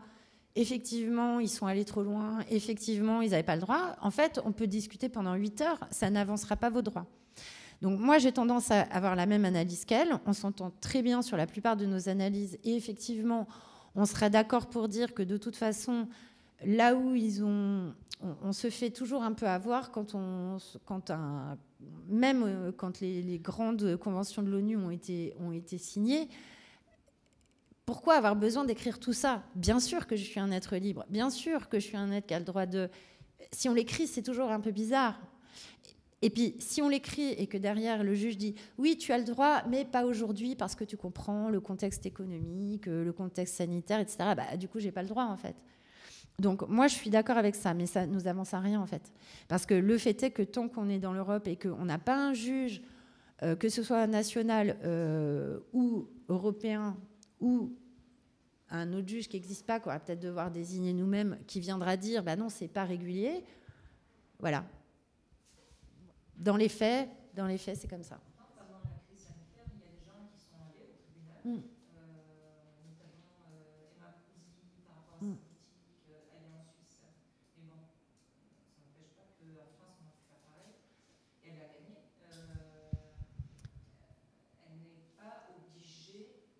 A: effectivement, ils sont allés trop loin, effectivement, ils n'avaient pas le droit, en fait, on peut discuter pendant 8 heures, ça n'avancera pas vos droits. Donc moi, j'ai tendance à avoir la même analyse qu'elle. On s'entend très bien sur la plupart de nos analyses et effectivement, on serait d'accord pour dire que de toute façon, là où on se fait toujours un peu avoir même quand les grandes conventions de l'ONU ont été signées. Pourquoi avoir besoin d'écrire tout ça? Bien sûr que je suis un être libre, bien sûr que je suis un être qui a le droit de... Si on l'écrit, c'est toujours un peu bizarre. Et puis, si on l'écrit et que derrière, le juge dit « Oui, tu as le droit, mais pas aujourd'hui parce que tu comprends le contexte économique, le contexte sanitaire, etc. » Du coup, je n'ai pas le droit, en fait. Donc moi, je suis d'accord avec ça, mais ça nous avance à rien, en fait. Parce que le fait est que tant qu'on est dans l'Europe et qu'on n'a pas un juge, que ce soit national ou européen, ou un autre juge qui n'existe pas, qu'on va peut-être devoir désigner nous-mêmes, qui viendra dire « non, c'est pas régulier », voilà. Dans les faits, c'est comme ça.
C: Pendant la crise sanitaire, il y a des gens qui sont allés au tribunal, notamment Emma Couzy par rapport à sa politique, elle est en Suisse. Mais bon, ça n'empêche pas qu'en France, on a pu faire pareil. Et elle a gagné. Elle n'est pas obligée,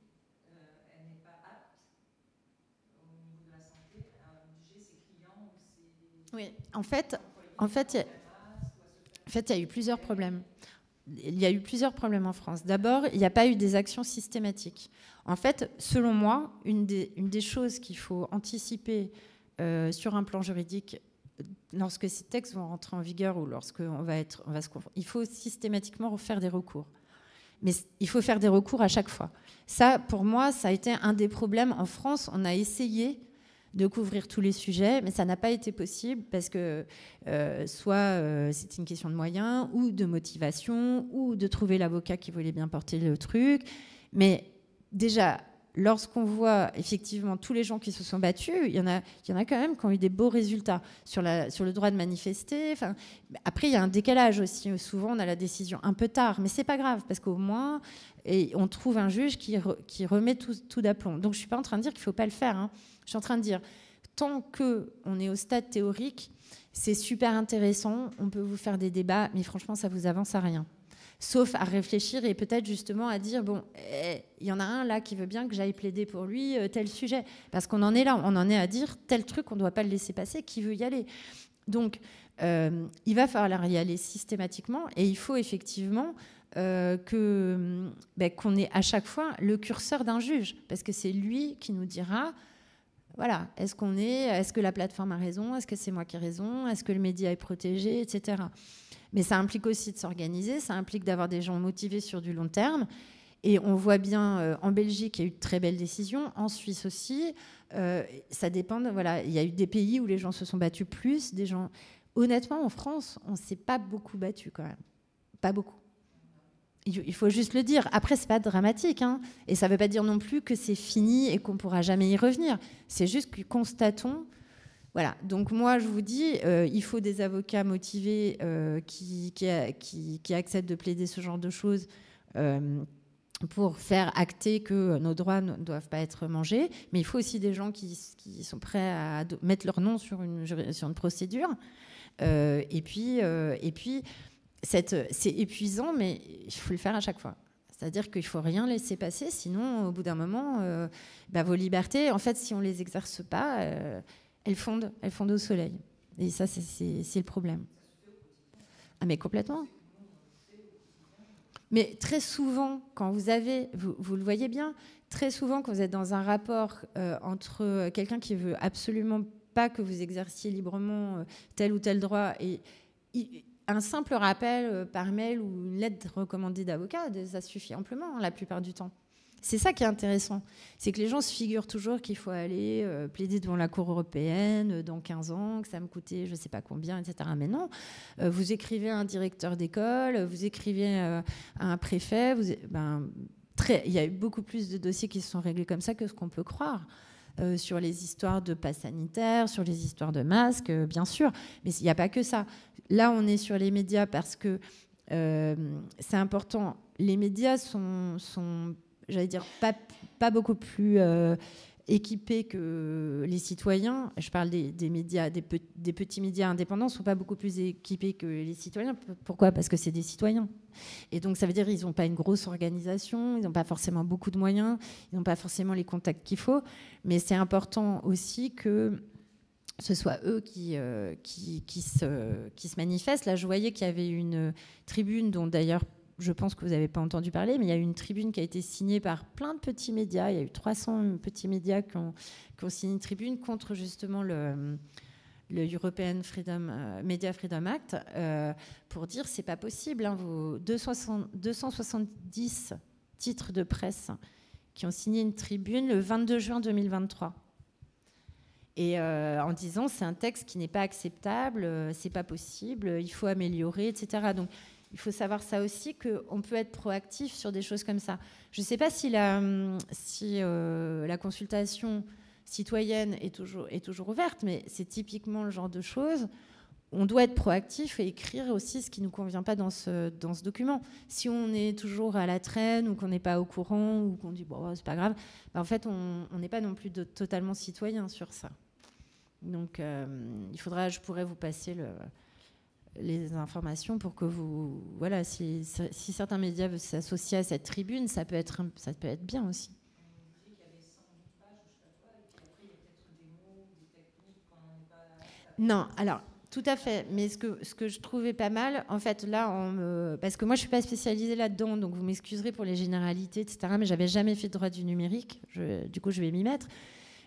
C: elle n'est pas apte au niveau de la santé à obliger ses clients ou ses...
A: Oui, en fait, il y a eu plusieurs problèmes. Il y a eu plusieurs problèmes en France. D'abord, il n'y a pas eu des actions systématiques. En fait, selon moi, une des choses qu'il faut anticiper sur un plan juridique, lorsque ces textes vont rentrer en vigueur ou il faut systématiquement refaire des recours. Mais il faut faire des recours à chaque fois. Ça, pour moi, ça a été un des problèmes. En France, on a essayé de couvrir tous les sujets, mais ça n'a pas été possible parce que soit c'est une question de moyens ou de motivation ou de trouver l'avocat qui voulait bien porter le truc. Mais déjà, lorsqu'on voit effectivement tous les gens qui se sont battus, il y en a quand même qui ont eu des beaux résultats sur le droit de manifester. Enfin, après, il y a un décalage aussi. Souvent, on a la décision un peu tard, mais c'est pas grave parce qu'au moins, on trouve un juge qui remet tout d'aplomb. Donc, je suis pas en train de dire qu'il faut pas le faire, hein. Je suis en train de dire, tant qu'on est au stade théorique, c'est super intéressant, on peut vous faire des débats, mais franchement, ça vous avance à rien. Sauf à réfléchir et peut-être justement à dire, bon, il y en a un là qui veut bien que j'aille plaider pour lui tel sujet. Parce qu'on en est là, on en est à dire tel truc, on ne doit pas le laisser passer, qui veut y aller. Donc, il va falloir y aller systématiquement et il faut effectivement qu'on ait à chaque fois le curseur d'un juge. Parce que c'est lui qui nous dira... Voilà, est-ce que la plateforme a raison? Est-ce que c'est moi qui ai raison? Est-ce que le média est protégé, etc. Mais ça implique aussi de s'organiser, ça implique d'avoir des gens motivés sur du long terme. Et on voit bien, en Belgique, il y a eu de très belles décisions, en Suisse aussi. Ça dépend, voilà, il y a eu des pays où les gens se sont battus plus, des gens... Honnêtement, en France, on ne s'est pas beaucoup battus quand même. Pas beaucoup. Il faut juste le dire. Après, c'est pas dramatique, hein. Et ça ne veut pas dire non plus que c'est fini et qu'on ne pourra jamais y revenir. C'est juste que constatons. Voilà. Donc moi, je vous dis, il faut des avocats motivés qui acceptent de plaider ce genre de choses pour faire acter que nos droits ne doivent pas être mangés. Mais il faut aussi des gens qui sont prêts à mettre leur nom sur une procédure. Et puis c'est épuisant, mais il faut le faire à chaque fois. C'est-à-dire qu'il ne faut rien laisser passer, sinon, au bout d'un moment, vos libertés, en fait, si on ne les exerce pas, elles fondent au soleil. Et ça, c'est le problème. Ah, mais complètement. Mais très souvent, quand vous le voyez bien, très souvent, quand vous êtes dans un rapport entre quelqu'un qui veut absolument pas que vous exerciez librement tel ou tel droit et un simple rappel par mail ou une lettre recommandée d'avocat, ça suffit amplement la plupart du temps. C'est ça qui est intéressant. C'est que les gens se figurent toujours qu'il faut aller plaider devant la Cour européenne dans 15 ans, que ça me coûtait je ne sais pas combien, etc. Mais non, vous écrivez à un directeur d'école, vous écrivez à un préfet. Il y a eu beaucoup plus de dossiers qui se sont réglés comme ça que ce qu'on peut croire. Sur les histoires de pass sanitaire, sur les histoires de masques, bien sûr. Mais il n'y a pas que ça. Là, on est sur les médias parce que c'est important. Les médias sont j'allais dire, pas beaucoup plus équipés que les citoyens. Je parle des médias, des petits médias indépendants ne sont pas beaucoup plus équipés que les citoyens. Pourquoi? Parce que c'est des citoyens. Et donc, ça veut dire qu'ils n'ont pas une grosse organisation, ils n'ont pas forcément beaucoup de moyens, ils n'ont pas forcément les contacts qu'il faut. Mais c'est important aussi que ce soit eux qui se manifestent. Là, je voyais qu'il y avait une tribune dont d'ailleurs je pense que vous n'avez pas entendu parler, mais il y a eu une tribune qui a été signée par plein de petits médias. Il y a eu 300 petits médias qui ont signé une tribune contre justement le European Media Freedom Act pour dire c'est pas possible. Vos 270 titres de presse qui ont signé une tribune le 22 juin 2023. Et en disant c'est un texte qui n'est pas acceptable, c'est pas possible, il faut améliorer, etc. Donc il faut savoir ça aussi, qu'on peut être proactif sur des choses comme ça. Je ne sais pas si la consultation citoyenne est toujours ouverte, mais c'est typiquement le genre de choses. On doit être proactif et écrire aussi ce qui ne nous convient pas dans ce document. Si on est toujours à la traîne ou qu'on n'est pas au courant ou qu'on dit bon, c'est pas grave, en fait, on n'est pas non plus totalement citoyen sur ça. Donc, je pourrais vous passer les informations pour que vous... Voilà, si certains médias veulent s'associer à cette tribune, ça peut être bien aussi.
C: Vous disiez qu'il y avait 110 pages, je sais pas quoi, et puis après, il y a peut-être des mots, des techniques qu'on n'est pas...
A: Non, alors, tout à fait. Mais ce que je trouvais pas mal, en fait, là, parce que moi, je ne suis pas spécialisée là-dedans, donc vous m'excuserez pour les généralités, etc., mais je n'avais jamais fait de droit du numérique. Du coup, je vais m'y mettre.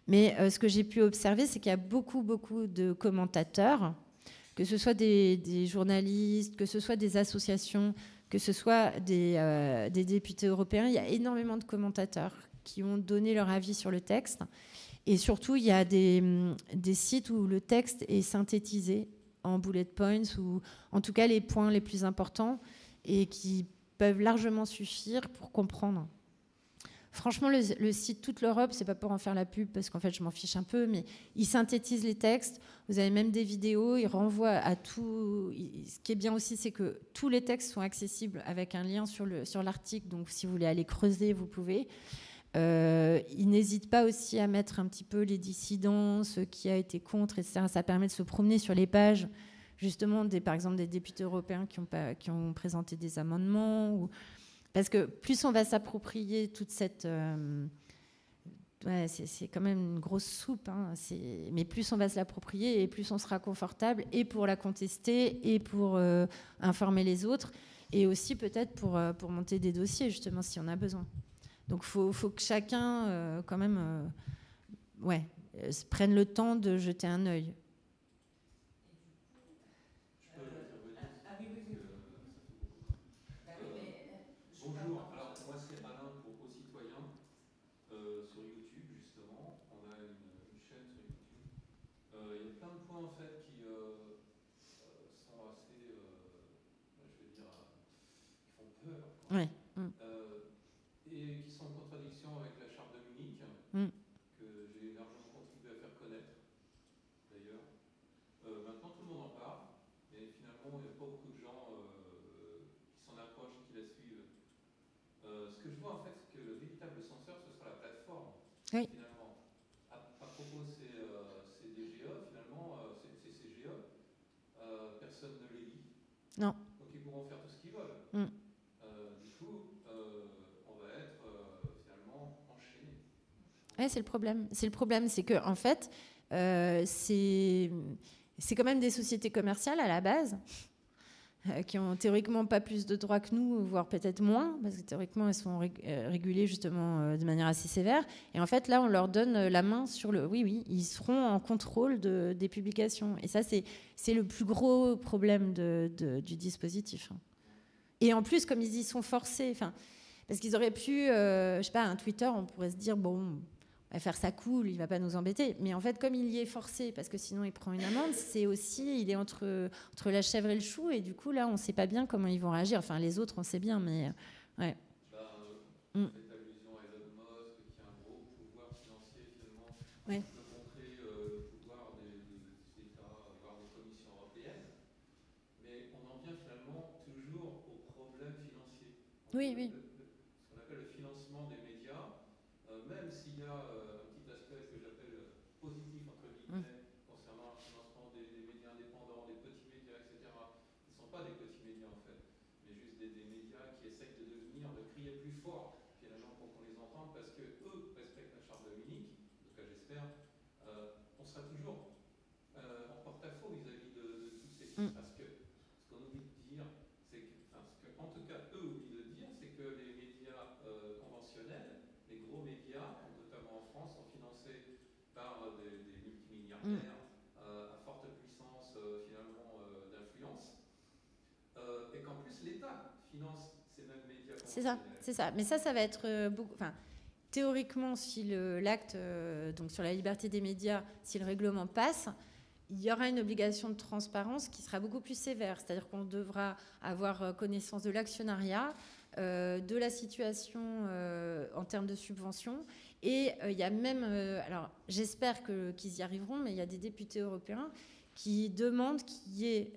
A: Mais ce que j'ai pu observer, c'est qu'il y a beaucoup, beaucoup de commentateurs, que ce soit des journalistes, que ce soit des associations, que ce soit des députés européens. Il y a énormément de commentateurs qui ont donné leur avis sur le texte. Et surtout, il y a des sites où le texte est synthétisé en bullet points, ou en tout cas les points les plus importants, et qui peuvent largement suffire pour comprendre. Franchement, le site Toute l'Europe, c'est pas pour en faire la pub, parce qu'en fait, je m'en fiche un peu, mais il synthétise les textes. Vous avez même des vidéos, il renvoie à tout. Ce qui est bien aussi, c'est que tous les textes sont accessibles avec un lien sur l'article. Donc, si vous voulez aller creuser, vous pouvez. Il n'hésite pas aussi à mettre un petit peu les dissidents, ce qui a été contre, etc. Ça permet de se promener sur les pages justement, par exemple, des députés européens qui ont présenté des amendements. Parce que plus on va s'approprier toute cette... c'est quand même une grosse soupe, hein. Mais plus on va se l'approprier et plus on sera confortable, et pour la contester, et pour informer les autres, et aussi peut-être pour monter des dossiers, justement, si on a besoin. Donc il faut que chacun, quand même, se prenne le temps de jeter un œil.
D: Bonjour, alors moi c'est Alain pour Aux Citoyens, sur YouTube justement, on a une chaîne sur YouTube. Il y a plein de points en fait qui sont assez, je vais dire, qui font peur, quoi.
A: Ouais.
D: Et qui sont en contradiction avec la charte de Munich, que j'ai largement contribué à faire connaître, d'ailleurs. Maintenant tout le monde en parle, mais finalement il n'y a pas beaucoup de gens qui s'en approchent et qui la suivent. Ce que je vois en fait, c'est que le véritable censeur, ce sera la plateforme,
A: oui.
D: finalement. À propos de ces DGE, finalement, ces CGE, personne ne les lit.
A: Non.
D: Donc ils pourront faire tout ce qu'ils veulent. Du coup, on va être finalement enchaîné.
A: Ouais, c'est le problème. C'est que en fait, c'est quand même des sociétés commerciales à la base, qui ont théoriquement pas plus de droits que nous, voire peut-être moins, parce que théoriquement elles sont régulées justement de manière assez sévère. Et en fait là, on leur donne la main sur le... Oui, ils seront en contrôle des publications. Et ça, c'est le plus gros problème du dispositif. Et en plus, comme ils y sont forcés, parce qu'ils auraient pu, je sais pas, un Twitter, on pourrait se dire, bon, on va faire ça cool, il va pas nous embêter. Mais en fait, comme il y est forcé, parce que sinon il prend une amende, il est entre la chèvre et le chou, et du coup, là, on sait pas bien comment ils vont réagir. Enfin, les autres, on sait bien, mais ouais.
D: Faites allusion à Elon Musk, qui a un gros pouvoir financier, finalement,
A: ouais.
D: qui peut montrer le pouvoir des États, voire des commissions européennes. Mais on en vient finalement toujours au problème financier.
A: Oui, oui.
D: Ce qu'on appelle le financement des médias, même s'il y a un petit aspect que j'appelle positif, entre guillemets, concernant le financement des médias indépendants, des petits médias, etc. Ils ne sont pas des petits médias en fait, mais juste des médias qui essayent de crier plus fort finalement pour qu'on les entende, parce que eux respectent la charte de Munich, en tout cas j'espère. On sera toujours en porte-à-faux vis-à-vis de tous ces films, parce que ce qu'on oublie de dire, c'est que, en tout cas eux oublient de dire, c'est que les médias conventionnels, les gros médias, notamment en France, sont financés par des multimilliardaires à forte puissance finalement d'influence, et qu'en plus l'État finance ces mêmes médias conventionnels.
A: C'est ça. Mais ça va être beaucoup... Théoriquement, si l'acte donc sur la liberté des médias, si le règlement passe, il y aura une obligation de transparence qui sera beaucoup plus sévère. C'est-à-dire qu'on devra avoir connaissance de l'actionnariat, de la situation en termes de subventions. Et il y a même... alors, j'espère qu'ils y arriveront, mais il y a des députés européens qui demandent qu'il y ait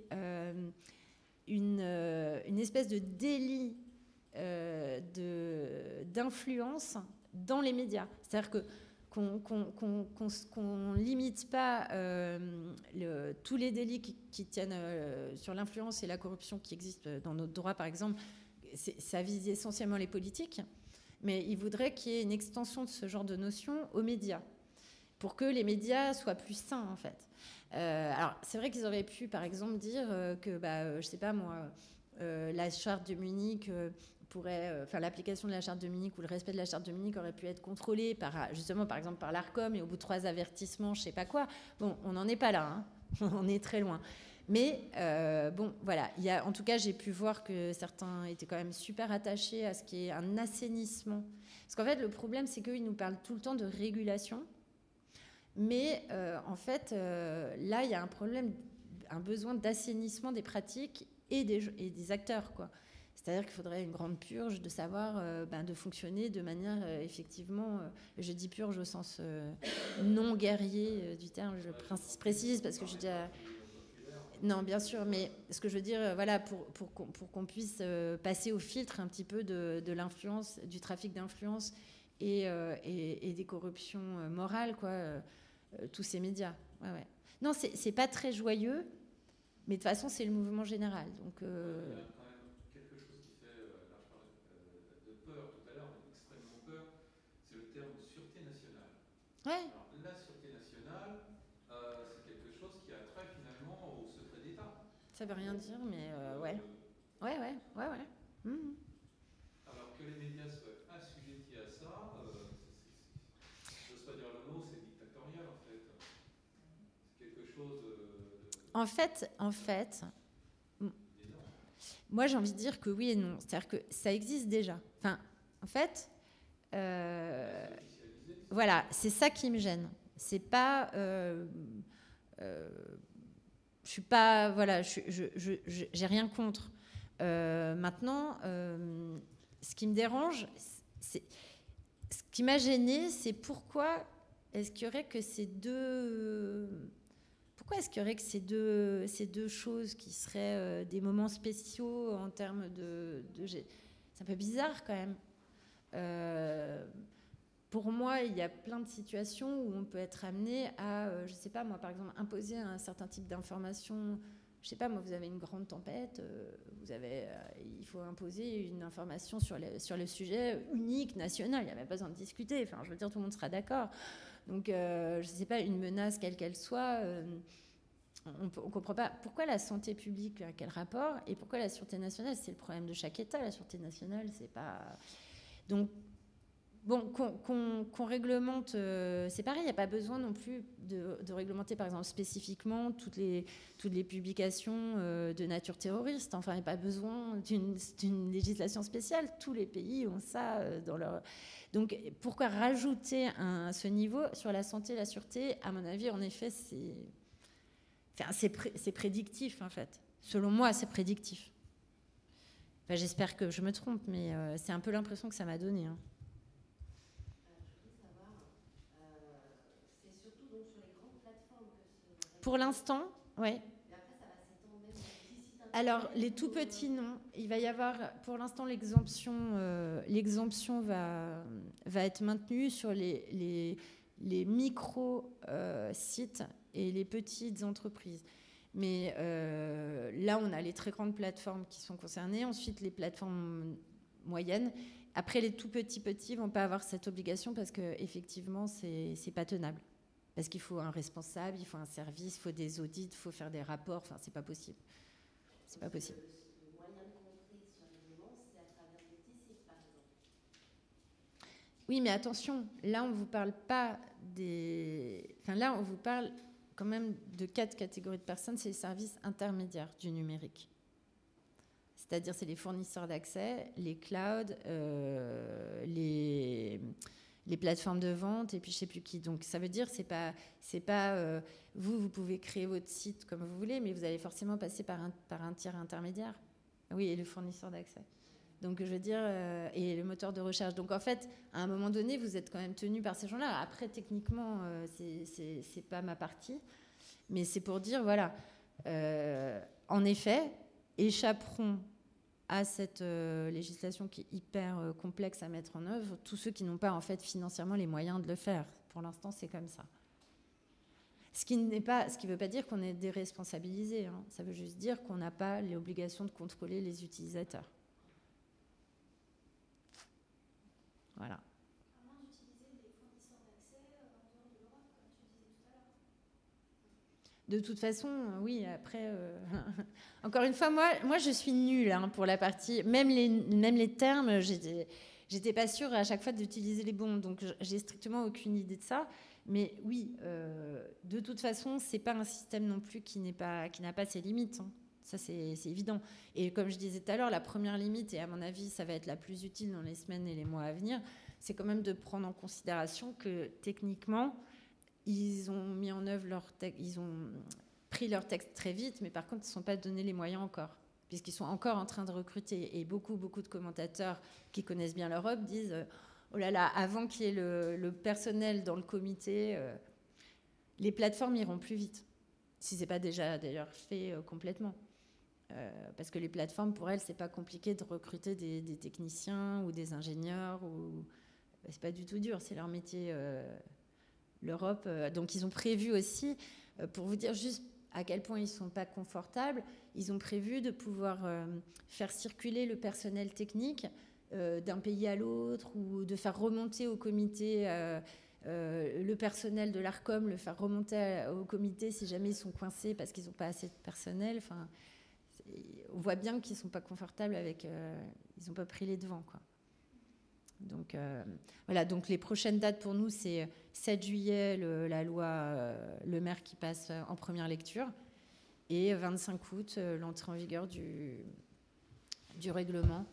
A: une espèce de délit d'influence dans les médias. C'est-à-dire qu'on limite pas tous les délits qui tiennent sur l'influence et la corruption qui existent dans notre droit, par exemple. Ça vise essentiellement les politiques, mais il voudrait qu'il y ait une extension de ce genre de notion aux médias, pour que les médias soient plus sains, en fait. Alors, c'est vrai qu'ils auraient pu, par exemple, dire que, je sais pas moi, la charte de Munich l'application de la charte de Munich ou le respect de la charte de Munich aurait pu être contrôlé justement, par exemple, par l'Arcom, et au bout de 3 avertissements, je sais pas quoi. Bon, on n'en est pas là, hein. On est très loin. Mais bon, voilà. En tout cas, j'ai pu voir que certains étaient quand même super attachés à ce qu'il y ait un assainissement. Parce qu'en fait, le problème, c'est qu'ils nous parlent tout le temps de régulation. Mais en fait, là, il y a un besoin d'assainissement des pratiques et des acteurs, quoi. C'est-à-dire qu'il faudrait une grande purge de savoir de fonctionner de manière effectivement, je dis purge au sens non guerrier du terme, je précise parce que je dis... Non, bien sûr, mais ce que je veux dire, voilà, pour qu'on puisse passer au filtre un petit peu de l'influence, du trafic d'influence et des corruptions morales, quoi, tous ces médias. Ouais. Non, c'est pas très joyeux, Mais de toute façon, c'est le mouvement général. Donc,
D: Il y a quand même quelque chose qui fait, là je parlais de peur tout à l'heure, mais extrêmement peur, c'est le terme sûreté nationale.
A: ouais,
D: Alors, la sûreté nationale, c'est quelque chose qui a trait finalement au secret d'État.
A: ça veut rien dire, mais ouais. Ouais. Mhm.
D: Alors que les médias soient assujettis à ça, j'ose pas dire le mot, c'est dictatorial en fait. C'est quelque chose
A: En fait, moi j'ai envie de dire que oui et non. C'est-à-dire que ça existe déjà. Enfin, en fait, voilà, c'est ça qui me gêne. C'est pas, je suis pas, voilà, j'ai rien contre. Maintenant, ce qui me dérange, ce qui m'a gênée, c'est pourquoi est-ce qu'il y aurait que ces deux. Pourquoi est-ce qu'il y aurait que ces deux choses qui seraient des moments spéciaux en termes de c'est un peu bizarre quand même. Pour moi, il y a plein de situations où on peut être amené à, je sais pas moi, par exemple, imposer un certain type d'information. Je sais pas moi, vous avez une grande tempête, il faut imposer une information sur le sujet unique, national. Il n'y a même pas besoin de discuter. Enfin, je veux dire, tout le monde sera d'accord. Donc, je sais pas, une menace quelle qu'elle soit. On ne comprend pas pourquoi la santé publique a quel rapport et pourquoi la sûreté nationale. C'est le problème de chaque État. La sûreté nationale, c'est pas. Donc, bon, qu'on réglemente, c'est pareil, il n'y a pas besoin non plus de réglementer, par exemple, spécifiquement toutes les publications de nature terroriste. Enfin, il n'y a pas besoin d'une législation spéciale. Tous les pays ont ça dans leur... Donc, pourquoi rajouter ce niveau sur la santé et la sûreté? À mon avis, en effet, c'est prédictif, en fait. Selon moi, c'est prédictif. Enfin, j'espère que je me trompe, mais c'est un peu l'impression que ça m'a donné, hein. Pour l'instant, oui. Alors, les tout petits, non. Il va y avoir, pour l'instant, l'exemption va être maintenue sur les micro-sites et les petites entreprises. Mais là, on a les très grandes plateformes qui sont concernées. Ensuite, les plateformes moyennes. Après, les tout petits vont pas avoir cette obligation parce qu'effectivement, c'est pas tenable. Parce qu'il faut un responsable, il faut un service, il faut des audits, il faut faire des rapports. Enfin, c'est pas possible. C'est pas possible.
E: Le moyen de contrer ce règlement, c'est à travers des petits sites, par exemple.
A: Oui, mais attention, là, on vous parle pas des... Enfin, là, on vous parle quand même de 4 catégories de personnes. C'est les services intermédiaires du numérique. C'est-à-dire, c'est les fournisseurs d'accès, les clouds, les plateformes de vente et puis je sais plus qui. Donc ça veut dire c'est pas vous pouvez créer votre site comme vous voulez, mais vous allez forcément passer par un tiers intermédiaire. Oui, et le fournisseur d'accès. Donc je veux dire et le moteur de recherche. Donc en fait, à un moment donné, vous êtes quand même tenu par ces gens-là. Après, techniquement, c'est pas ma partie, mais c'est pour dire voilà. En effet, échapperont à cette législation qui est hyper complexe à mettre en œuvre, tous ceux qui n'ont pas en fait financièrement les moyens de le faire. Pour l'instant, c'est comme ça. Ce qui ne veut pas dire qu'on est déresponsabilisé, hein. Ça veut juste dire qu'on n'a pas l'obligation de contrôler les utilisateurs. Voilà.
E: À moins d'utiliser des fournisseurs d'accès en dehors de l'Europe, comme tu disais tout à l'heure.
A: De toute façon, oui, après... Encore une fois, moi, je suis nulle hein, pour la partie... Même les termes, j'étais pas sûre à chaque fois d'utiliser les bons. Donc, j'ai strictement aucune idée de ça. Mais oui, de toute façon, c'est pas un système non plus qui n'a pas ses limites. Hein. Ça, c'est évident. Et comme je disais tout à l'heure, la première limite, et à mon avis, ça va être la plus utile dans les semaines et les mois à venir, c'est quand même de prendre en considération que, techniquement... Ils ont mis en œuvre ils ont pris leur texte très vite, mais par contre, ils ne sont pas donné les moyens encore, puisqu'ils sont encore en train de recruter. Et beaucoup de commentateurs qui connaissent bien l'Europe disent oh là là, avant qu'il y ait le personnel dans le comité, les plateformes iront plus vite, si ce n'est pas déjà d'ailleurs fait complètement. Parce que les plateformes, pour elles, c'est pas compliqué de recruter des techniciens ou des ingénieurs. C'est pas du tout dur, c'est leur métier. L'Europe, donc ils ont prévu aussi, pour vous dire juste à quel point ils ne sont pas confortables, ils ont prévu de pouvoir faire circuler le personnel technique d'un pays à l'autre ou de faire remonter au comité le personnel de l'ARCOM, le faire remonter au comité si jamais ils sont coincés parce qu'ils n'ont pas assez de personnel. Enfin, on voit bien qu'ils ne sont pas confortables avec... ils n'ont pas pris les devants, quoi. Donc, voilà, donc les prochaines dates pour nous, c'est 7 juillet, la loi Le Maire qui passe en première lecture, et 25 août, l'entrée en vigueur du règlement.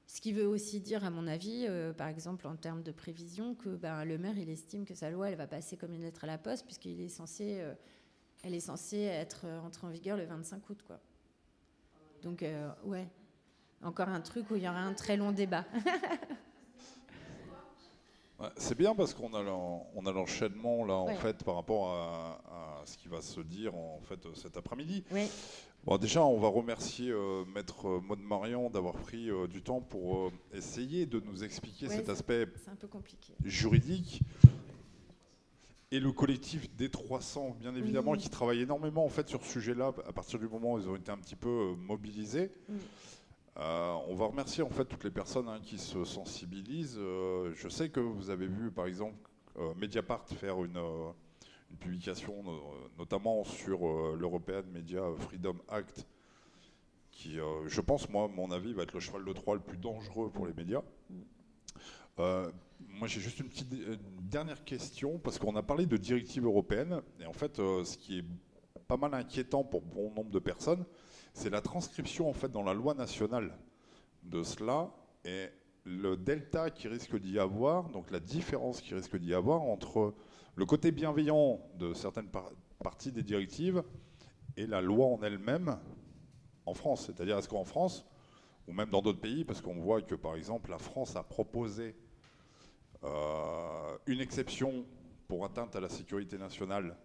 A: Ce qui veut aussi dire, à mon avis, par exemple, en termes de prévision, que le maire, il estime que sa loi, elle va passer comme une lettre à la poste, puisqu'elle est censée être entrée en vigueur le 25 août, quoi. Donc, ouais. Encore un truc où il y aura un très long débat.
B: Ouais, c'est bien parce qu'on a l'enchaînement là, en fait, par rapport à ce qui va se dire en fait cet après-midi.
A: Oui.
B: Bon, déjà, on va remercier Maître Maud Marian d'avoir pris du temps pour essayer de nous expliquer cet aspect
A: un peu compliqué.
B: Juridique. Et le collectif D300, bien évidemment, qui travaille énormément en fait sur ce sujet-là à partir du moment où ils ont été un petit peu mobilisés. On va remercier en fait toutes les personnes qui se sensibilisent. Je sais que vous avez vu par exemple Mediapart faire une publication notamment sur l'European Media Freedom Act qui, je pense, moi, à mon avis, va être le cheval de Troie le plus dangereux pour les médias. Moi, j'ai juste une dernière question, parce qu'on a parlé de directives européennes, et en fait, ce qui est pas mal inquiétant pour bon nombre de personnes, c'est la transcription en fait dans la loi nationale de cela et le delta qui risque d'y avoir, donc la différence qui risque d'y avoir entre le côté bienveillant de certaines parties des directives et la loi en elle-même en France. C'est-à-dire, est-ce qu'en France, ou même dans d'autres pays, parce qu'on voit que par exemple la France a proposé une exception pour atteinte à la sécurité nationale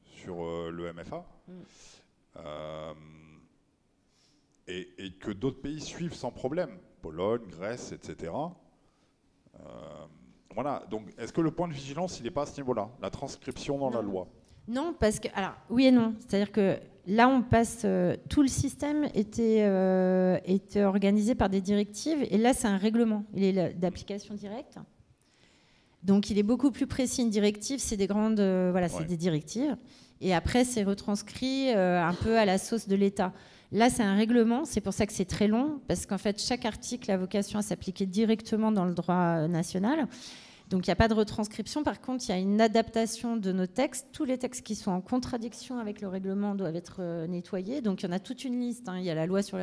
B: sur le MFA, et que d'autres pays suivent sans problème, Pologne, Grèce, etc. Voilà, donc est-ce que le point de vigilance, il n'est pas à ce niveau-là, la transcription dans la loi?
A: Non, parce que, alors, oui et non, c'est-à-dire que là, on passe, tout le système était organisé par des directives, et là, c'est un règlement, il est d'application directe. Donc, il est beaucoup plus précis. Une directive, c'est des grandes, c'est des directives, et après, c'est retranscrit un peu à la sauce de l'État. Là, c'est un règlement, c'est pour ça que c'est très long, parce qu'en fait, chaque article a vocation à s'appliquer directement dans le droit national. Donc, il n'y a pas de retranscription. Par contre, il y a une adaptation de nos textes. Tous les textes qui sont en contradiction avec le règlement doivent être nettoyés. Donc, il y en a toute une liste. Il y a la loi sur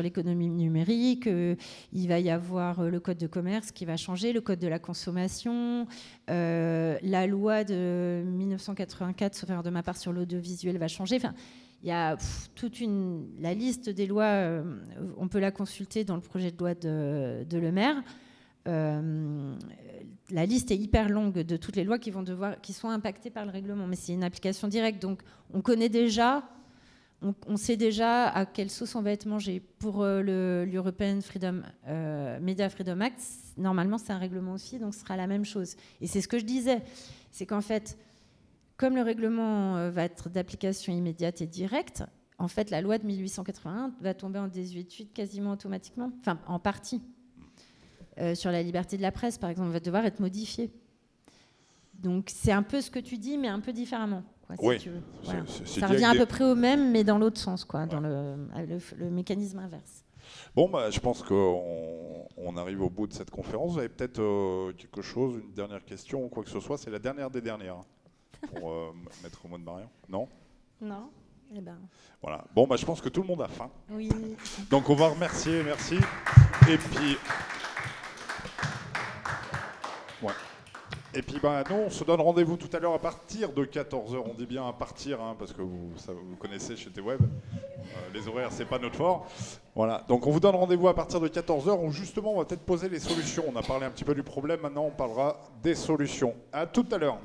A: l'économie numérique. Il va y avoir le code de commerce qui va changer, le code de la consommation. La loi de 1984, sauf erreur de ma part, sur l'audiovisuel va changer. Enfin, il y a la liste des lois, on peut la consulter dans le projet de loi de Le Maire. La liste est hyper longue de toutes les lois qui sont impactées par le règlement, mais c'est une application directe. Donc on connaît déjà, on sait déjà à quelle sauce on va être mangé. Pour l'European Media Freedom Act, normalement c'est un règlement aussi, donc ce sera la même chose. Et c'est ce que je disais, c'est qu'en fait, comme le règlement va être d'application immédiate et directe, en fait, la loi de 1881 va tomber en désuétude quasiment automatiquement, enfin, en partie. Sur la liberté de la presse, par exemple, va devoir être modifiée. Donc, c'est un peu ce que tu dis, mais un peu différemment, quoi, si tu veux. Voilà. Ça revient à peu près au même, mais dans l'autre sens, quoi, dans le mécanisme inverse.
B: Bon, je pense qu'on arrive au bout de cette conférence. Vous avez peut-être quelque chose, une dernière question ou quoi que ce soit. C'est la dernière des dernières. Pour Maître Maud Marian. Non?
A: Non. Eh ben.
B: Voilà. Bon, je pense que tout le monde a faim.
A: Oui.
B: Donc on va remercier, merci. Et puis, Et puis nous, on se donne rendez-vous tout à l'heure à partir de 14h. On dit bien à partir, parce que vous connaissez chez T-Web. Les horaires, c'est pas notre fort. Voilà. Donc on vous donne rendez-vous à partir de 14h où justement on va peut-être poser les solutions. On a parlé un petit peu du problème, maintenant on parlera des solutions. À tout à l'heure.